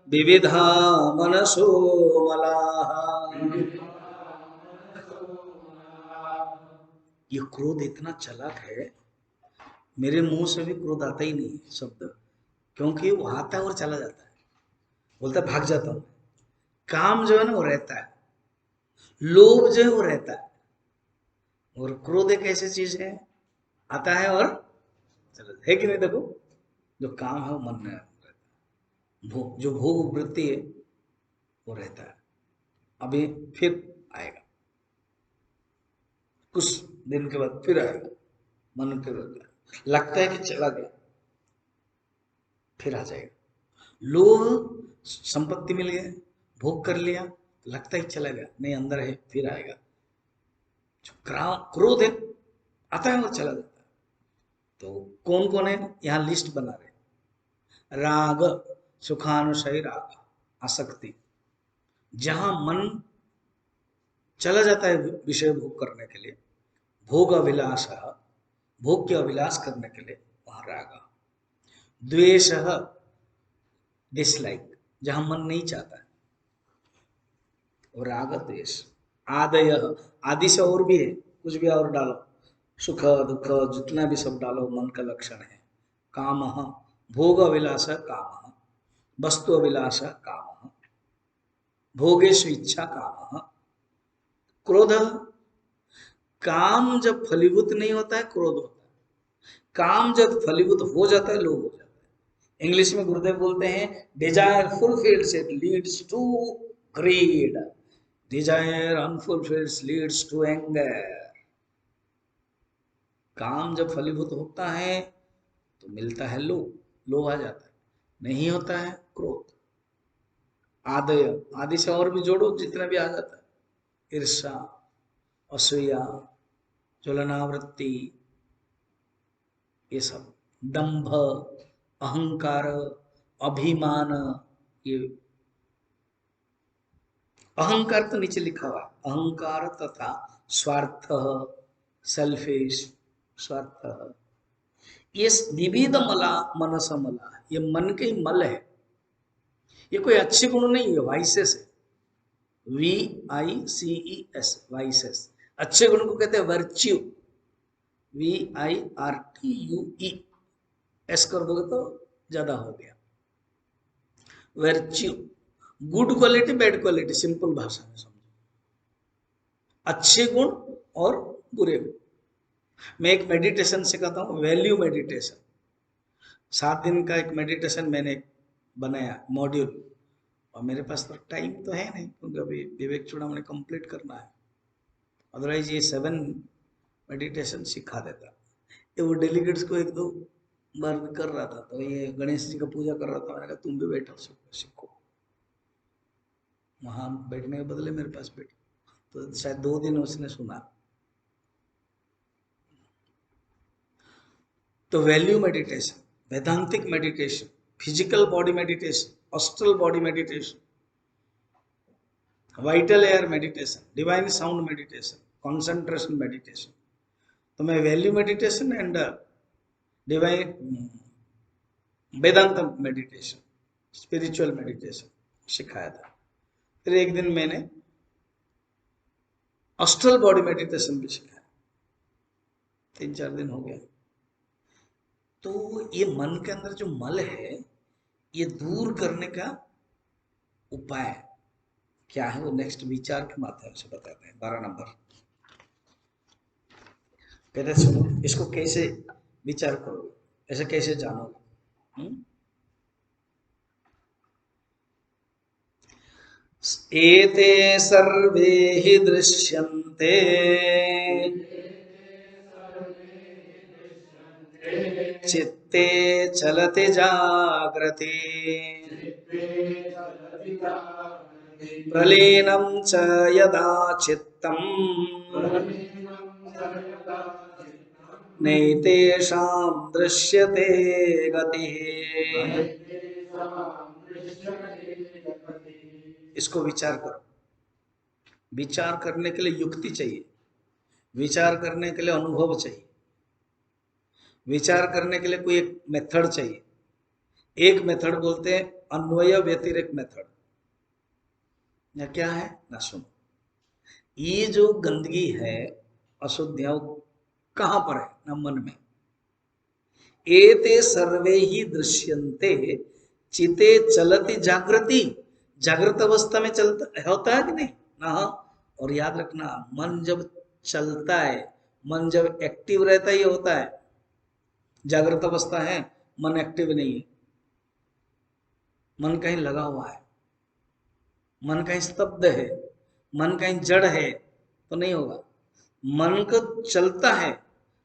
विविधा मनसो मलाः। ये क्रोध इतना चालाक है, मेरे मुंह से भी क्रोध आता ही नहीं है शब्द, क्योंकि वो आता है और चला जाता है। बोलता है भाग जाता हूं। काम जो है ना वो रहता है, लोभ जो है वो रहता है, और क्रोध एक ऐसी चीज है, आता है और चला जाता है कि नहीं? देखो, जो काम है वो मन में रहता है, भोग जो भोग वृत्ति है वो रहता है। अभी फिर आएगा, कुछ दिन के बाद फिर आएगा, मन फिर होता है, लगता है कि चला गया, फिर आ जाएगा। लोभ, संपत्ति मिल गया, भोग कर लिया, लगता है चला गया, नहीं अंदर है, फिर आएगा। जो क्रोध है, आता है और चला जाता है। तो कौन कौन है, यहाँ लिस्ट बना रहे, राग, सुखानुशयी राग, आसक्ति, जहां मन चला जाता है विषय भोग करने के लिए, भोग अभिलाष, भोग के अभिलाष करने के लिए, वहां राग। द्वेष, डिसलाइक, जहां मन नहीं चाहता है, और राग द्वेष। आदय, आदि से और भी है, कुछ भी और डालो, सुख दुख जितना भी सब डालो, मन का लक्षण है। काम, भोग अभिलाष काम, वस्तु अभिलाष काम, भोगेषु इच्छा काम। क्रोध, काम जब फलीभूत नहीं होता है क्रोध होता है, काम जब फलीभूत हो जाता है लोभ हो जाता है। इंग्लिश में गुरुदेव बोलते हैं, desire fulfils it leads to greed, desire unfulfilled leads to anger. काम जब फलीभूत होता है तो मिलता है लोभ, लोभ आ जाता है, नहीं होता है क्रोध। आदय, आदि से और भी जोड़ो जितना भी आ जाता है, ईर्षा, असूया, ज्वलनावृत्ति, ये सब, दंभ, अहंकार, अभिमान। ये अहंकार तो नीचे लिखा हुआ है, अहंकार तथा स्वार्थ, सेल्फिश, स्वार्थ। ये विविध मला मनस मला, ये मन के ही मल है, ये कोई अच्छे गुण नहीं है, वाइसेस है, VICES, वाइसेस। अच्छे गुण को कहते हैं वर्च्यू, VIRTUE, एस कर दोगे तो ज्यादा हो गया, virtue. Good quality bad quality, simple भाषा में समझो, अच्छे गुण और बुरे गुण। मैं एक मेडिटेशन सिखाता हूँ, वैल्यू मेडिटेशन। 7 दिन का एक मेडिटेशन मैंने बनाया मॉड्यूल, और मेरे पास तो टाइम तो है नहीं, क्योंकि अभी विवेक चूड़ामणि कंप्लीट करना है, अदरवाइज ये 7 मेडिटेशन सिखा देता। ये वो डेलीगेट्स को 1-2 बार कर रहा था, तो ये गणेश जी का पूजा कर रहा था, मैंने कहा तुम भी बैठो सीखो। वहां बैठने के बदले मेरे पास बैठो, तो शायद 2 दिन उसने सुना। तो value meditation, Vedantic meditation, physical body meditation, astral body meditation, vital air meditation, divine sound meditation, concentration meditation. तो मैं value meditation and divine Vedanta meditation, spiritual meditation सिखाया था। फिर एक दिन मैंने अस्ट्रल बॉडी मेडिटेशन भी सिखाया, 3-4 दिन हो गया। तो ये मन के अंदर जो मल है, ये दूर करने का उपाय क्या है, वो नेक्स्ट विचार के माध्यम से बताते हैं। 12 नंबर कहते, सुनो इसको कैसे विचार करोगे, ऐसे कैसे जानोगे। एते सर्वे हि दृश्यन्ते चित्ते चलति जागृति, प्रलीनं च यदा चित्तम् नैतेषां दृश्यते गतिः। इसको विचार करो। विचार करने के लिए युक्ति चाहिए, विचार करने के लिए अनुभव चाहिए, विचार करने के लिए कोई एक मेथड चाहिए। एक मेथड बोलते हैं अन्वय व्यतिरेक मेथड। या क्या है ना, सुनो। ये जो गंदगी है, अशुद्धियां, कहां पर है ना, मन में। एते सर्वे ही दृश्यन्ते चिते चलति जागृति, जागृत अवस्था में चलता होता है कि नहीं ना। और याद रखना, मन जब चलता है, मन जब एक्टिव रहता है, ये होता है जागृत अवस्था है, मन एक्टिव नहीं है, मन कहीं लगा हुआ है, मन कहीं स्तब्ध है, मन कहीं जड़ है, तो नहीं होगा। मन को चलता है,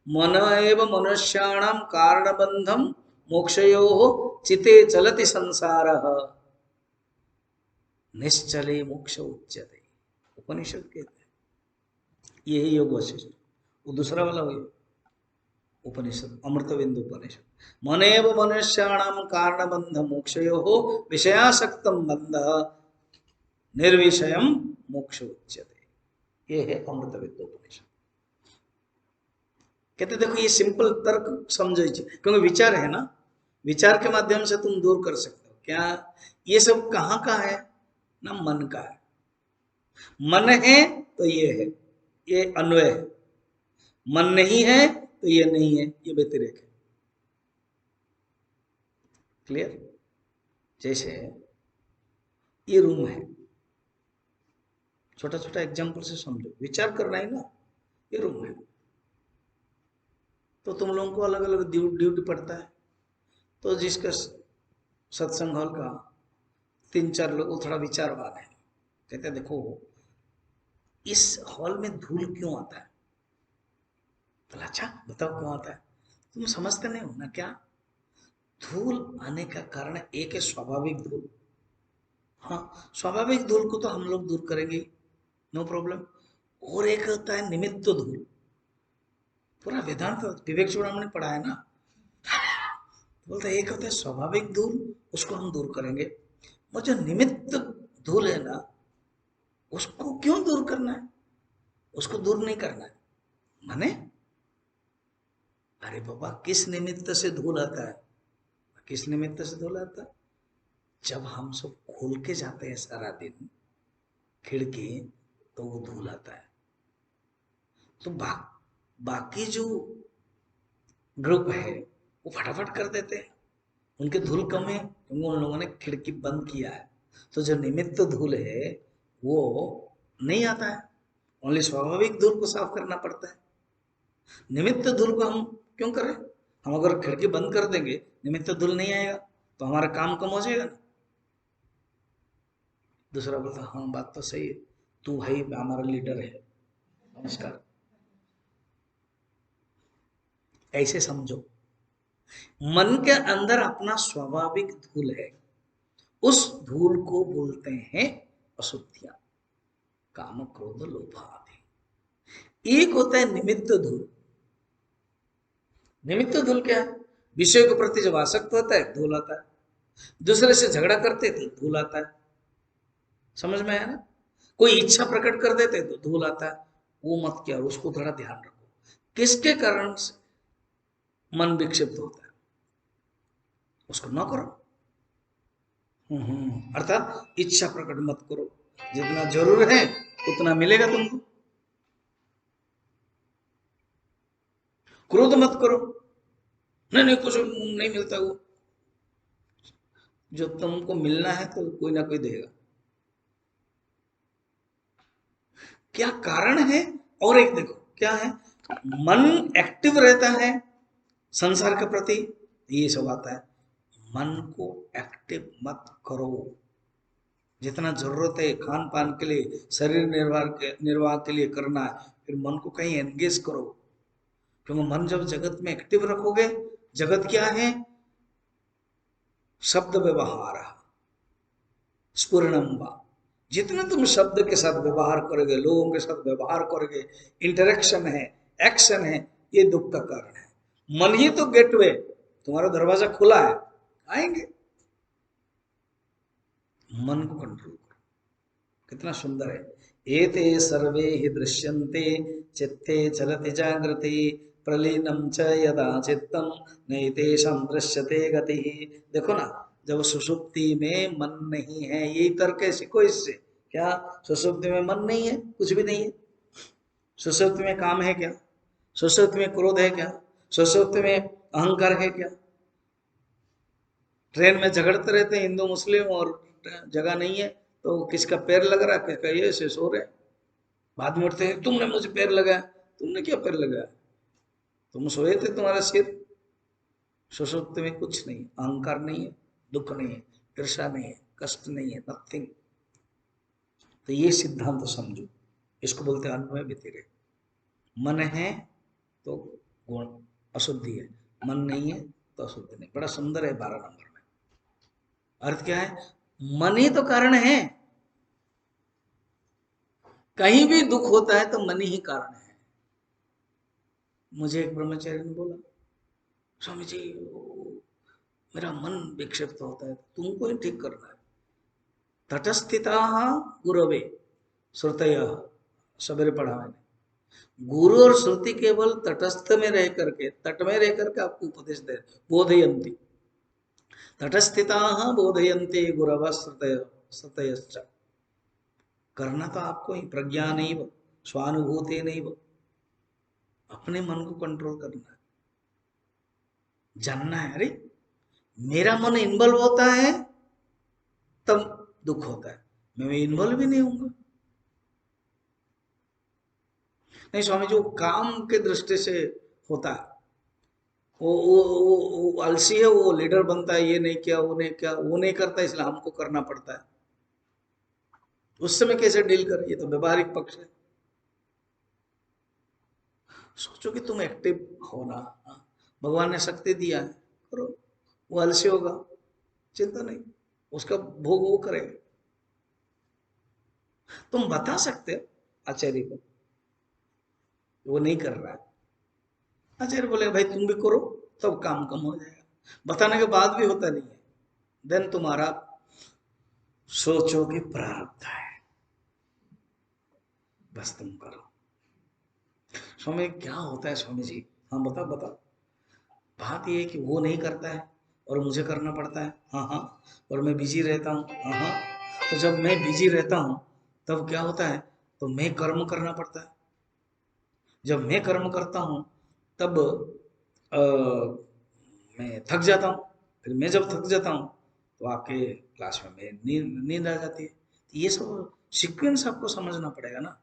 मन एव मनुष्याणाम कारणबंधम मोक्षयोः चिते चलति संसारः निश्चले मोक्ष उच्यते, उपनिषद कहते हैं। यही योग वशिष्ठ, वो दूसरा वाला हो। उपनिषद अमृतबिंदु उपनिषद मनेव मनुष्याणाम कारणबंध मोक्षयो विषयासक्तम बंध निर्विषयम मोक्ष उच्यते। ये है अमृतबिंदु उपनिषद। कहते देखो ये सिंपल तर्क समझो, क्योंकि विचार है ना, विचार के माध्यम से तुम दूर कर सकते हो। क्या ये सब कहाँ का है ना, मन का है। मन है तो ये है, ये अन्वय है। मन नहीं है तो ये नहीं है, ये व्यतिरेक है। क्लियर? जैसे ये रूम है, छोटा छोटा एग्जांपल से समझो, विचार करना है ना। ये रूम है तो तुम लोगों को अलग अलग ड्यूटी पड़ता है। तो जिसका सत्संग हॉल का 3-4 लोग, वो थोड़ा विचारवान है, कहते हैं देखो इस हॉल में धूल क्यों आता है? तो अच्छा बताओ क्यों आता है? तुम समझते नहीं हो ना क्या? धूल आने का कारण एक है स्वाभाविक धूल। हाँ, स्वाभाविक धूल को तो हम लोग दूर करेंगे, नो प्रॉब्लम। और एक होता है निमित्त धूल। पूरा वेदांत विवेक चूड़ामणि ने पढ़ा है ना। बोलते एक होता है स्वाभाविक धूल, उसको हम दूर करेंगे। वो जो निमित्त धूल है ना, उसको क्यों दूर करना है? उसको दूर नहीं करना है माने, अरे बाबा किस निमित्त से धूल आता है? किस निमित्त से धूल आता है? जब हम सब खोल के जाते हैं सारा दिन खिड़की, तो वो धूल आता है। तो बाकी जो ग्रुप है वो फटाफट कर देते हैं, उनके धूल कम है क्योंकि उन लोगों ने खिड़की बंद किया है। तो जो निमित्त धूल है वो नहीं आता है, ओनली स्वाभाविक धूल को साफ करना पड़ता है। निमित्त धूल को हम क्यों करें? हम अगर खिड़की बंद कर देंगे, निमित्त धूल नहीं आएगा तो हमारा काम कम हो जाएगा ना। दूसरा बोलता हाँ बात तो सही है, तू भाई हमारा लीडर है, नमस्कार। ऐसे समझो, मन के अंदर अपना स्वाभाविक धूल है, उस धूल को बोलते हैं अशुद्धियां, काम क्रोध लोभ आदि। एक होता है निमित्त धूल। निमित्त धूल क्या है? विषय के प्रति जब आसक्त होता है धूल आता है, दूसरे से झगड़ा करते तो धूल आता है। समझ में आया ना? कोई इच्छा प्रकट कर देते तो धूल आता है। वो मत किया, उसको थोड़ा ध्यान रखो, किसके कारण से मन विक्षिप्त होता है, उसको न करो। अर्थात इच्छा प्रकट मत करो, जितना जरूर है उतना मिलेगा तुमको। क्रोध मत करो, नहीं नहीं कुछ नहीं मिलता, वो जो तुमको मिलना है तो कोई ना कोई देगा। क्या कारण है? और एक देखो क्या है, मन एक्टिव रहता है संसार के प्रति, ये सब आता है। मन को एक्टिव मत करो, जितना जरूरत है खान पान के लिए, शरीर निर्वाह के लिए करना है, फिर मन को कहीं एंगेज करो। क्योंकि मन जब जगत में एक्टिव रखोगे, जगत क्या है? शब्द व्यवहार स्फुरणम वा। जितना तुम शब्द के साथ व्यवहार करोगे, लोगों के साथ व्यवहार करोगे, इंटरेक्शन है, एक्शन है, ये दुख का कारण है। मन ही तो गेटवे, तुम्हारा दरवाजा खुला है, आएंगे। मन को कंट्रोल करो। कितना सुंदर है, एते सर्वे ही दृश्यन्ते चित्ते चलति जागृति प्रलीनम च यदा चित्तम नैतेषां दृश्यते गति। देखो ना, जब सुषुप्ति में मन नहीं है, यही तर्क है, सीखो इससे। क्या सुषुप्ति में मन नहीं है? कुछ भी नहीं है। सुषुप्ति में काम है क्या? सुषुप्ति में क्रोध है क्या? सुषुप्ति में अहंकार है क्या? ट्रेन में झगड़ते रहते हैं हिंदू मुस्लिम, और जगह नहीं है तो किसका पैर लग रहा है, किसका ये से सो रहे, बाद में उठते हैं तुमने मुझे पैर लगाया। तुमने क्या पैर लगाया? तुम सोए थे, तुम्हारा सिर। सुषुप्ति में कुछ नहीं, अहंकार नहीं है, दुख नहीं है, ईर्षा नहीं है, कष्ट नहीं है, नथिंग। तो ये सिद्धांत तो समझो, इसको बोलते हैं अन्वय व्यतिरेक। मन है तो गुण अशुद्धि है, मन नहीं है तो अशुद्धि नहीं। बड़ा सुंदर है 12 नंबर में। अर्थ क्या है? मन ही तो कारण है। कहीं भी दुख होता है तो मन ही कारण है। मुझे एक ब्रह्मचारी ने बोला, स्वामी जी मेरा मन विक्षिप्त होता है, तुमको ही ठीक करना है। तटस्थिता गुरवे श्रुतय, सवेरे पढ़ा मैंने। गुरु और श्रुति केवल तटस्थ में रह करके, तट में रह करके आपको उपदेश दे, बोधयंती। तटस्थिता बोधयंती गुरव श्रुतय श्रुतयश्च। करना तो आपको ही, प्रज्ञा नहीं वो, स्वानुभूति नहीं वो, अपने मन को कंट्रोल करना है, जानना है। अरे मेरा मन इन्वॉल्व होता है तब दुख होता है, मैं इन्वॉल्व भी नहीं होऊंगा। नहीं स्वामी जी, वो काम के दृष्टि से होता है, वो आलसी है, वो लीडर बनता है, ये नहीं किया वो नहीं किया, वो नहीं करता इसलिए हमको करना पड़ता है। उस समय कैसे डील कर, ये तो व्यवहारिक पक्ष है। सोचो कि तुम एक्टिव हो ना, भगवान ने शक्ति दिया है, करो। वो आलसी होगा, चिंता नहीं, उसका भोग वो करेगा। तुम बता सकते हो आचार्य को, वो नहीं कर रहा है, आचार्य बोले भाई तुम भी करो, तब काम कम हो जाएगा। बताने के बाद भी होता नहीं है, देन तुम्हारा सोचो कि प्रारब्ध है, बस तुम करो। स्वामी क्या होता है स्वामी जी? हाँ बताओ बताओ। बात ये है कि वो नहीं करता है और मुझे करना पड़ता है, हाँ हाँ, और मैं बिजी रहता हूँ, हाँ हाँ। तो जब मैं बिजी रहता हूँ तब क्या होता है, तो मैं कर्म करना पड़ता है। जब मैं कर्म करता हूँ तब अ, मैं थक जाता हूँ। फिर मैं जब थक जाता हूँ तो आपके क्लास में मैं नींद नींद आ जाती है। तो ये सब सीक्वेंस आपको समझना पड़ेगा ना।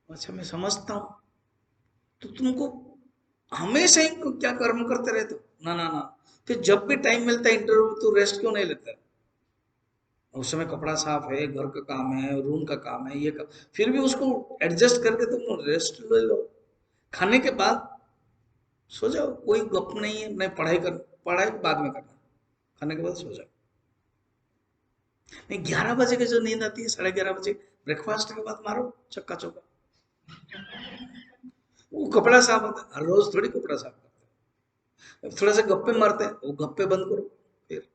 अच्छा मैं समझता हूँ, तो तुमको हमेशा ही क्या कर्म करते रहते हो? ना ना ना, फिर जब भी टाइम मिलता है इंटरव्यू, तो रेस्ट क्यों नहीं लेता है? उस समय कपड़ा साफ है, घर का काम है, रूम का काम है, ये काम, फिर भी उसको एडजस्ट करके तुम रेस्ट ले लो। खाने के बाद सो जाओ, कोई गप नहीं है, नहीं पढ़ाई कर, पढ़ाई बाद में करना, खाने के बाद सो जाओ। नहीं 11 बजे की जो नींद आती है, 11:30 बजे, ब्रेकफास्ट के बाद मारो चक्का चौका। वो कपड़ा साफ होता है, हर रोज थोड़ी कपड़ा साफ करते हैं, थोड़ा सा गप्पे मारते हैं, वो गप्पे बंद करो। फिर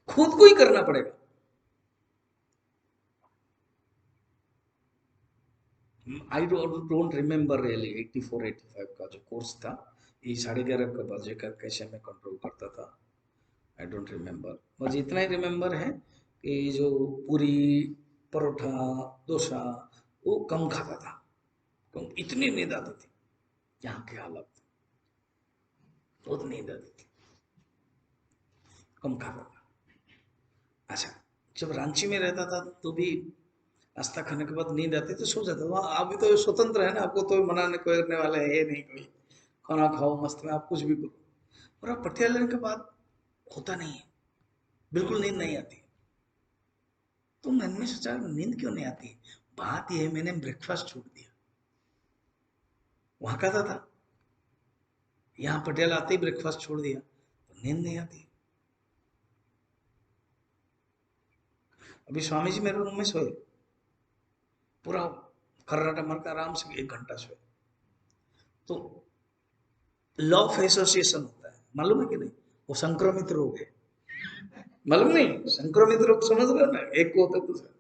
खुद को ही करना पड़ेगा। आई डोंट रिमेम्बर रियली 84-85 का जो कोर्स था, ये 11:30 बजे का कैसे मैं कंट्रोल करता था, आई डोंट रिमेम्बर। बस इतना ही रिमेम्बर है कि जो पूरी, परोठा, डोसा, वो कम खाता था, कम, इतनी नींद आती थी। यहाँ की हालत, बहुत नींद आती थी, कम खाता था। अच्छा, जब रांची में रहता था तो भी नाश्ता खाने के बाद नींद आती तो सो जाता था। वहाँ आप भी तो स्वतंत्र है ना, आपको तो मनाने कोई करने वाला है नहीं कोई, खाना खाओ मस्त में, आप कुछ भी करो। और आप पटियाला लेने के बाद होता नहीं है, बिल्कुल नींद नहीं आती। तो मन में सोचा नींद क्यों नहीं आती? बात यह है मैंने ब्रेकफास्ट छोड़ दिया, वहां खाता था, यहाँ पटियाला आते ही ब्रेकफास्ट छोड़ दिया, तो नींद नहीं आती। अभी स्वामी जी मेरे रूम में सोए, पूरा खर्राटा मार के आराम से 1 घंटा सोए। तो लॉ ऑफ एसोसिएशन होता है, मालूम है कि नहीं? वो संक्रमित रोग है, मालूम नहीं? संक्रमित रोग समझ रहे हो ना, एक को होता है दूसरा।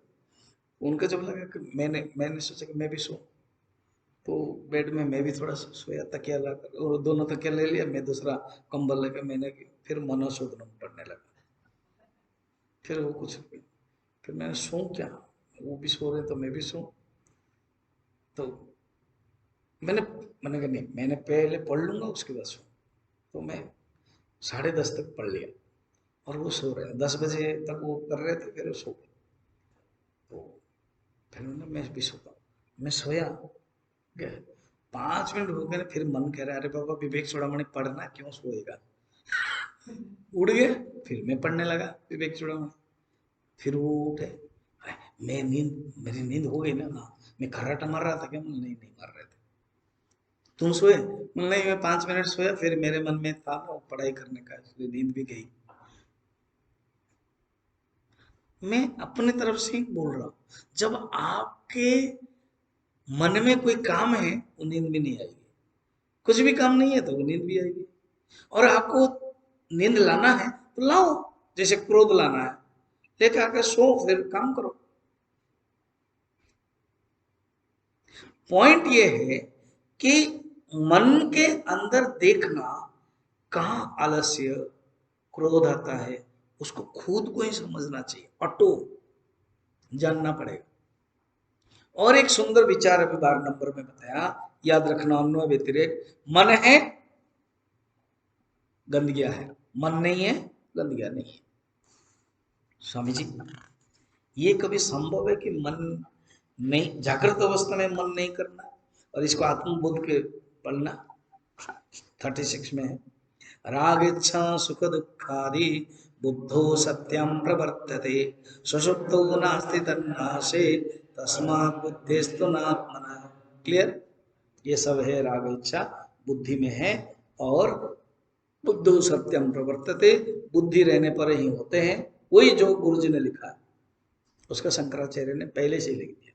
उनका जब लगा कि मैंने सोचा कि मैं भी सो, तो बेड में मैं भी थोड़ा सोया, तकिया लाकर, और दोनों तकिया ले लिया, मैं दूसरा कंबल लेकर मैंने फिर मनोशोधन पढ़ने लगा। फिर वो कुछ, फिर मैंने सो क्या, वो भी सो रहे तो मैं भी सो। तो मैंने मैंने कहा नहीं, मैंने पहले पढ़ लूंगा उसके बाद सो। तो मैं 10:30 तक पढ़ लिया, और वो सो रहे, 10 बजे तक वो कर रहे थे, फिर वो सो गए। तो फिर मैं भी सोता, मैं सोया गया, 5 मिनट हो गए, फिर मन कह रहा है अरे बाबा विवेक चूड़ामणि पढ़ना, क्यों सोएगा? उड़ गया, फिर मैं पढ़ने लगा विवेक चूड़ामणि। फिर वो उठे, मैं नींद, मेरी नींद हो गई ना? हाँ। मैं खर्राटा मार रहा था क्या? नहीं नहीं मार रहे थे। तुम सोए? नहीं, मैं 5 मिनट सोया, फिर मेरे मन में था वो पढ़ाई करने का, इसलिए नींद भी गई। मैं अपने तरफ से ही बोल रहा हूं, जब आपके मन में कोई काम है, वो नींद भी नहीं आएगी। कुछ भी काम नहीं है तो नींद भी आएगी। और आपको नींद लाना है तो लाओ, जैसे क्रोध लाना है लेके आके सो, फिर काम करो। पॉइंट ये है कि मन के अंदर देखना कहाँ आलस्य क्रोध आता है, उसको खुद को ही समझना चाहिए, ऑटो जानना पड़ेगा। और एक सुंदर विचार अभी 12 नंबर में बताया, याद रखना, अन्वय व्यतिरेक। मन है गंदगिया है, मन नहीं है गंदगिया नहीं है। स्वामी जी, ये कभी संभव है कि मन नहीं, जागृत अवस्था में मन नहीं करना? और इसको आत्मबोध के पढ़ना 36 में है, राग इच्छा सुख दुखादि बुद्धो सत्यम प्रवर्तते सुषुप्तो नास्ति तन्नाशे तस्मात् बुद्धिस्तु नात्मना। क्लियर? ये सब है राग इच्छा बुद्धि में है, और बुद्धो सत्यम प्रवर्तते, बुद्धि रहने पर ही होते हैं। वही जो गुरुजी ने लिखा है, उसका शंकराचार्य ने पहले से लिख दिया।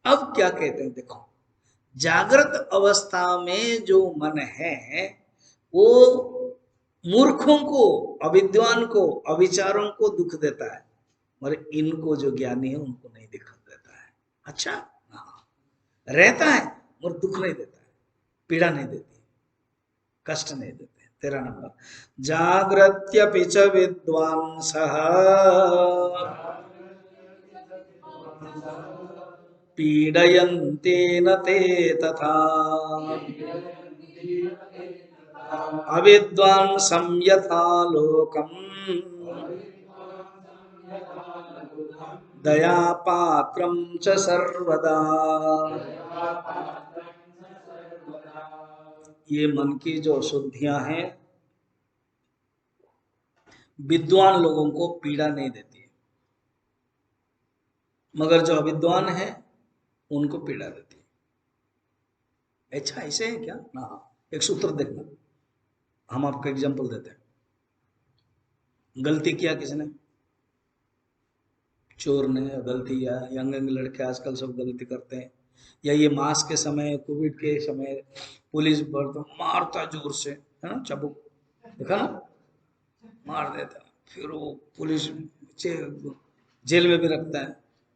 अब क्या कहते हैं देखो, जागृत अवस्था में जो मन है वो मूर्खों को, अविद्वान को, अविचारों को दुख देता है, और इनको जो ज्ञानी है उनको नहीं दिख देता है। अच्छा, हाँ, रहता है और दुख नहीं देता है, पीड़ा नहीं देती, कष्ट नहीं देते। 13 नंबर, जागृत्यपि च विद्वांसः पीडयन्तेन ते तथा अविद्वांसं यथा लोकम् दयापात्रं च सर्वदा। ये मन की जो अशुद्धियां हैं विद्वान लोगों को पीड़ा नहीं देती, मगर जो अविद्वान है उनको पीड़ा देती है। अच्छा, ऐसे है क्या? हाँ, एक सूत्र देखना, हम आपको एग्जांपल देते हैं। गलती किया किसने? चोर ने गलती किया, यंग यंग लड़के आजकल सब गलती करते हैं। या ये मास्क के समय, कोविड के समय पुलिस पर तो मारता जोर से, है ना, चाबुक, देखा ना, मार देता, फिर वो पुलिस जेल में भी रखता है,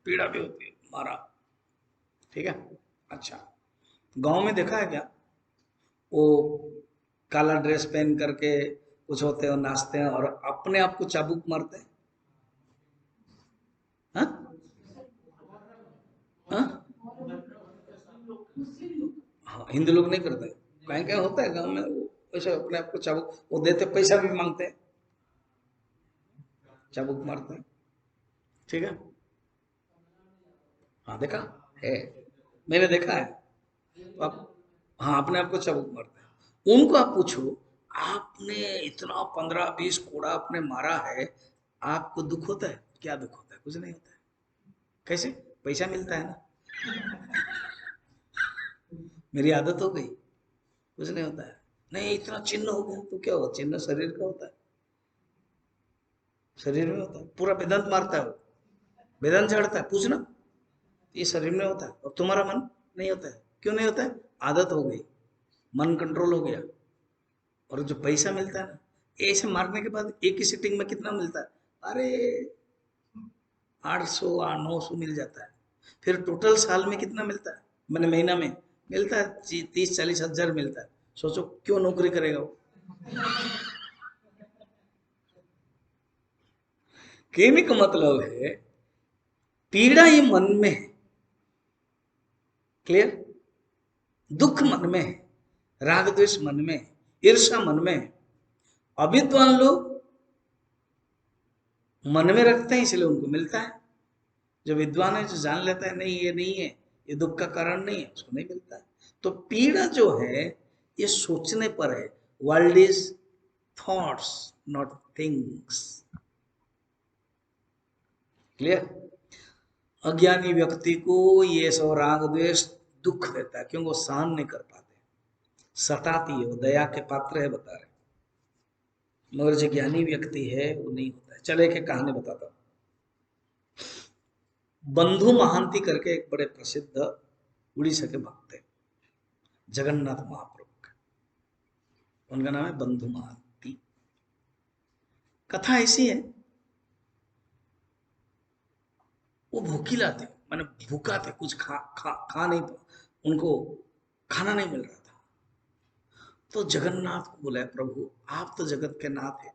पीड़ा भी होती है, मारा, ठीक है। अच्छा, गांव में देखा है क्या, वो काला ड्रेस पहन करके कुछ होते हैं और नाचते हैं और अपने आप को चाबुक मारते हैं? हाँ? हाँ? हाँ, हिंदू लोग नहीं करते, कहीं कहीं होता है गांव में, वो वैसे अपने आप को चाबुक, वो देते, पैसा भी मांगते हैं, चाबुक मारते हैं, ठीक है। हाँ, देखा है, मैंने देखा है। तो आप, हाँ, अपने आप को चाबुक मारते हैं। उनको आप पूछो, आपने इतना 15-20 कोड़ा आपने मारा है, आपको दुख होता है? क्या दुख होता है? कुछ नहीं होता है। कैसे? पैसा मिलता है ना, मेरी आदत हो गई, कुछ नहीं होता है। नहीं, इतना चिन्ह हो गया तो क्या हुआ? चिन्ह शरीर का होता है, शरीर में होता है, पूरा वेदांत मारता है वो, वेदांत चढ़ता है, पूछना, ये शरीर में होता है। और तुम्हारा मन नहीं होता है, क्यों नहीं होता है? आदत हो गई, मन कंट्रोल हो गया। और जो पैसा मिलता है ना, ऐसे मारने के बाद एक ही सिटिंग में कितना मिलता है? अरे 800 900 मिल जाता है। फिर टोटल साल में कितना मिलता है, मैंने महीना में मिलता है 30-40 हजार मिलता है। सोचो क्यों नौकरी करेगा वो? कहने का मतलब है पीड़ा ये मन में है, क्लियर? दुख मन में है, राग द्वेष मन में है, ईर्ष्या मन में है। अविद्वान लोग मन में रखते हैं इसलिए उनको मिलता है। जो विद्वान है, जो जान लेता है नहीं ये नहीं है, ये दुख का कारण नहीं है, उसको नहीं मिलता है। तो पीड़ा जो है ये सोचने पर है। World is thoughts not things. Clear? अज्ञानी व्यक्ति को ये सब राग द्वेष दुख देता है, क्योंकि वो सहन नहीं कर पाते, सताती है, वो दया के पात्र है, बता रहे। मगर जो ज्ञानी व्यक्ति है वो नहीं होता है। चलो एक कहानी बताता हूँ। बंधु महांती करके एक बड़े प्रसिद्ध उड़ीसा के भक्त है, जगन्नाथ महाप्रभु। उनका नाम है बंधु महांती। कथा ऐसी है, वो भूखीला थे, माने भूखा थे, कुछ खा नहीं, उनको खाना नहीं मिल रहा था। तो जगन्नाथ को बोला, प्रभु आप तो जगत के नाथ है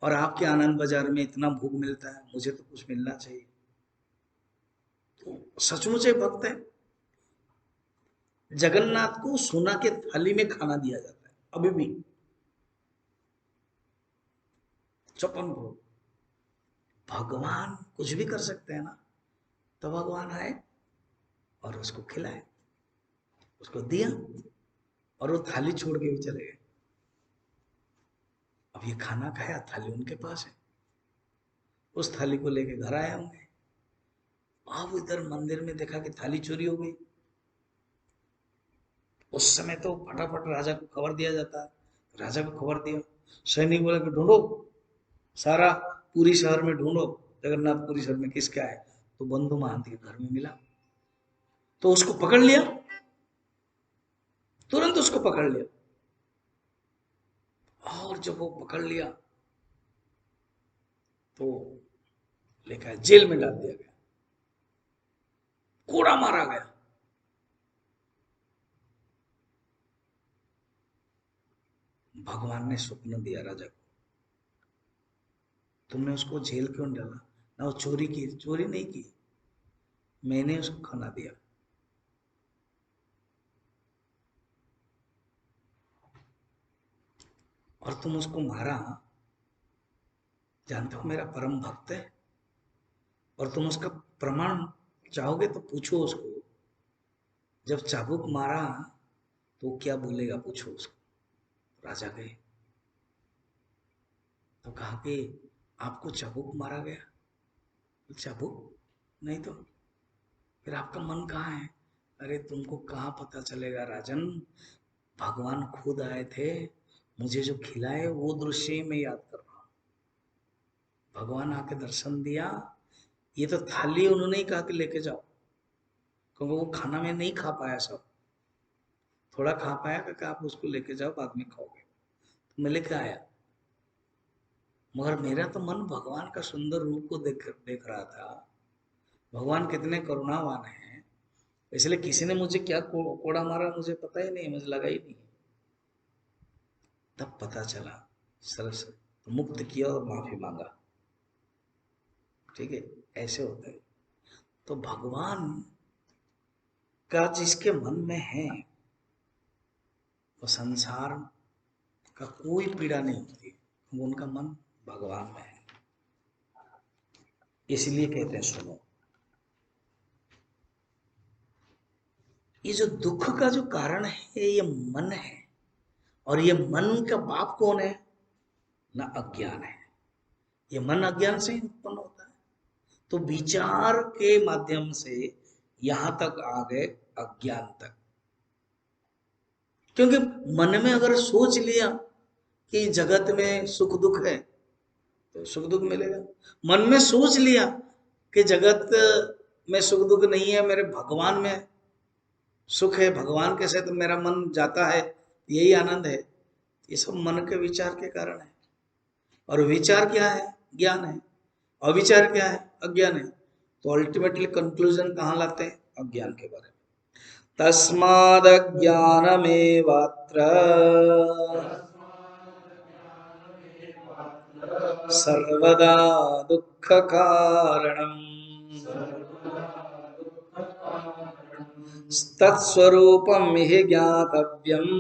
और आपके आनंद बाजार में इतना भोग मिलता है, मुझे तो कुछ मिलना चाहिए। तो सचमुच एक भक्त है, जगन्नाथ को सोना के थाली में खाना दिया जाता है अभी भी, 54 भोग। भगवान कुछ भी कर सकते हैं ना, तो भगवान आए और उसको खिलाए, उसको दिया और वो थाली छोड़ के भी चले गए। अब ये खाना खाया, थाली उनके पास है, उस थाली को लेके घर आए होंगे। अब इधर मंदिर में देखा कि थाली चोरी हो गई। उस समय तो फटाफट राजा को खबर दिया जाता है, राजा को खबर दिया, सैनिक बोला कि ढूंढो, सारा पूरी शहर में ढूंढो, जगन्नाथपुरी शहर में किसका है। तो बंधु महांती के घर में मिला, तो उसको पकड़ लिया, तुरंत उसको पकड़ लिया। और जब वो पकड़ लिया तो लेकर जेल में डाल दिया गया, कोड़ा मारा गया। भगवान ने स्वप्न दिया राजा को, तुमने उसको जेल क्यों डाला? ना वो चोरी की, चोरी नहीं की, मैंने उसको खाना दिया। और तुम उसको मारा, जानते हो मेरा परम भक्त है, और तुम उसका प्रमाण चाहोगे तो पूछो उसको, जब चाबुक मारा तो क्या बोलेगा, पूछो उसको। राजा गए तो कहा कि आपको चाबुक मारा गया? चाबुक नहीं तो फिर आपका मन कहाँ है? अरे तुमको कहाँ पता चलेगा राजन, भगवान खुद आए थे, मुझे जो खिलाए वो दृश्य ही मैं याद कर रहा हूँ। भगवान आके दर्शन दिया, ये तो थाली उन्होंने ही कहा कि लेके जाओ, क्योंकि वो खाना में नहीं खा पाया, सब थोड़ा खा पाया, कि आप उसको लेके जाओ, बाद में खाओगे। तो मैं लेके आया, मगर मेरा तो मन भगवान का सुंदर रूप को देख रहा था। भगवान कितने करुणावान हैं, इसलिए किसी ने मुझे क्या कोड़ा मारा मुझे पता ही नहीं, मुझे लगा ही नहीं। तब पता चला, सरस तो मुक्त किया और माफी मांगा। ठीक है, ऐसे होता है। तो भगवान का जिसके मन में है, वो संसार का कोई पीड़ा नहीं होती, उनका मन भगवान में है। इसलिए कहते हैं, सुनो, ये जो दुख का जो कारण है ये मन है, और ये मन का बाप कौन है? ना अज्ञान है। ये मन अज्ञान से ही उत्पन्न होता है। तो विचार के माध्यम से यहां तक आ गए, अज्ञान तक। क्योंकि मन में अगर सोच लिया कि जगत में सुख दुख है, तो सुख दुख मिलेगा। मन में सोच लिया कि जगत में सुख दुख नहीं है, मेरे भगवान में सुख है, भगवान के साथ मेरा मन जाता है, यही आनंद है। ये सब मन के विचार के कारण है। और विचार क्या है? ज्ञान है। अविचार क्या है? अज्ञान है। तो अल्टीमेटली कंक्लूजन कहाँ लाते हैं? अज्ञान के बारे में। तस्मादज्ञानमेवात्र सर्वदा दुःख कारणम् तत्स्वरूपं हि ज्ञातव्यम्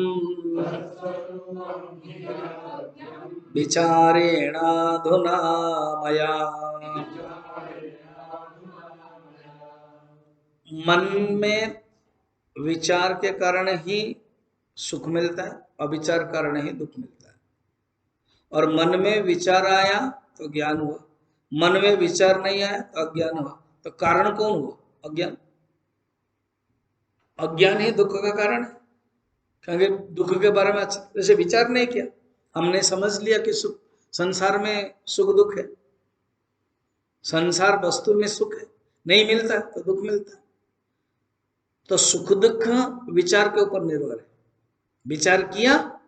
विचारेणाधुना मया। मन में विचार के कारण ही सुख मिलता है, अविचार कारण ही दुख मिलता है। और मन में विचार आया तो ज्ञान हुआ, मन में विचार नहीं आया तो अज्ञान हुआ। तो कारण कौन हुआ? अज्ञान। अज्ञान ही दुख का कारण है, क्योंकि दुख के बारे में अच्छे तरह से विचार नहीं किया। हमने समझ लिया कि सुख, संसार में सुख दुख है, संसार वस्तु में सुख है, नहीं मिलता तो दुख मिलता है। तो सुख दुख विचार के ऊपर निर्भर है। विचार किया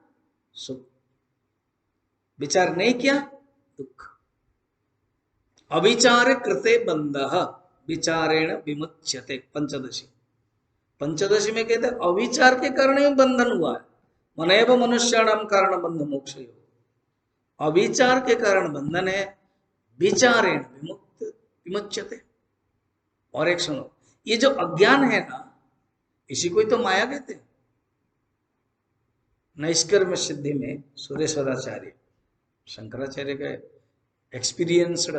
सुख। विचार नहीं किया, दुख। अविचार कृते बंधः विचारेण विमुच्यते। पंचदशी, पंचदशी में कहते हैं अविचार के कारण ही बंधन हुआ है। मनेव मनुष्याणाम कारण बंध मोक्ष। अविचार के कारण बंधन है, विचारेण विमुक्त विमुच्यते। और एक सुनो, ये जो अज्ञान है ना, इसी को ही तो माया कहते हैं। नैष्कर्म्य सिद्धि में सुरेश्वराचार्य, शंकराचार्य का एक्सपीरियंस्ड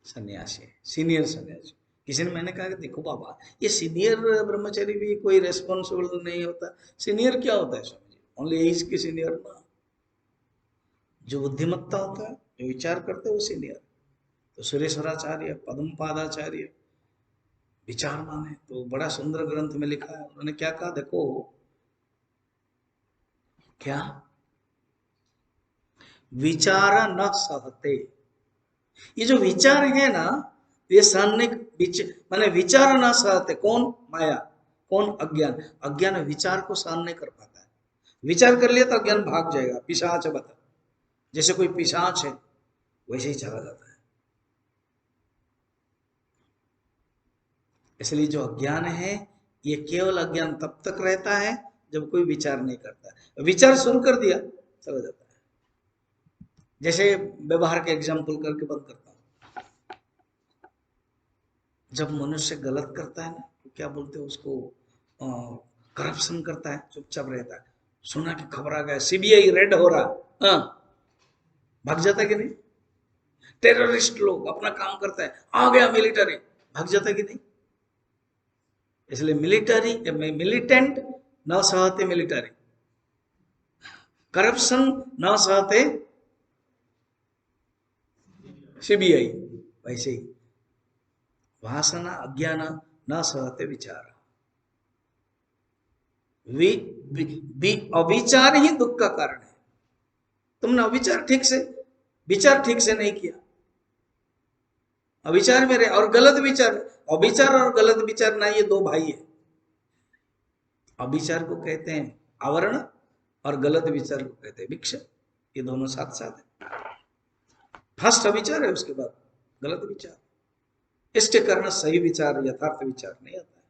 सन्यासी, सीनियर सन्यासी। किसी ने, मैंने कहा कि देखो बाबा, ये सीनियर ब्रह्मचारी भी कोई रेस्पॉन्सिबल नहीं होता। सीनियर क्या होता है स्वामी जी? ओनली एज के सीनियर ना। जो बुद्धिमत्ता होता है, जो विचार करते हैं, वो सीनियर। तो सुरेश्वराचार्य, पद्मपादाचार्य विचारमान है। तो बड़ा सुंदर ग्रंथ में लिखा है, उन्होंने क्या कहा, देखो क्या विचार न सहते। ये जो विचार है ना, ये सहने माने विचार न सहते। कौन? माया। कौन? अज्ञान। अज्ञान विचार को सहन नहीं कर पाता है। विचार कर लिया तो अज्ञान भाग जाएगा, पिशाच बता। जैसे कोई पिशाच है वैसे ही चला जाता है। इसलिए जो अज्ञान है, ये केवल अज्ञान तब तक रहता है जब कोई विचार नहीं करता। विचार शुरू कर दिया, चला जाता है। जैसे व्यवहार के एग्जाम्पल करके बंद करता हूं। जब मनुष्य गलत करता है ना, तो क्या बोलते हैं उसको, करप्शन करता है, चुपचाप रहता है। सुना कि खबर आ गया सीबीआई रेड हो रहा, हाँ, भाग जाता है कि नहीं? टेररिस्ट लोग अपना काम करता है, आ गया मिलिट्री, भाग जाता है कि नहीं? इसलिए मिलिट्री मिलिटेंट न सहते मिलिट्री, करप्शन न सहते सीबीआई। वैसे ही वासना अज्ञान न सहते विचार। अविचार ही दुख का कारण है। तुमने अविचार ठीक से, विचार ठीक से नहीं किया, अविचार में रहे। और गलत विचार, अविचार और गलत विचार ना, ये दो भाई है। अविचार को कहते हैं आवरण और गलत विचार को कहते हैं भिक्षा। ये दोनों साथ साथ है। फर्स्ट अविचार है, उसके बाद गलत विचार। इसके कारण सही विचार, यथार्थ विचार नहीं आता है।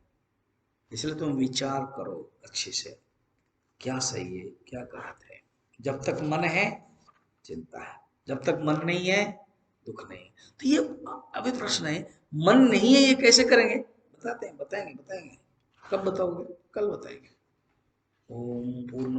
इसलिए तुम विचार करो अच्छे से, क्या सही है क्या गलत है। जब तक मन है चिंता है, जब तक मन नहीं है दुख नहीं है। तो ये अभी प्रश्न है, मन नहीं है ये कैसे करेंगे? बताते हैं, बताएंगे। कब बताओगे? कल बताएंगे। ओम पूर्ण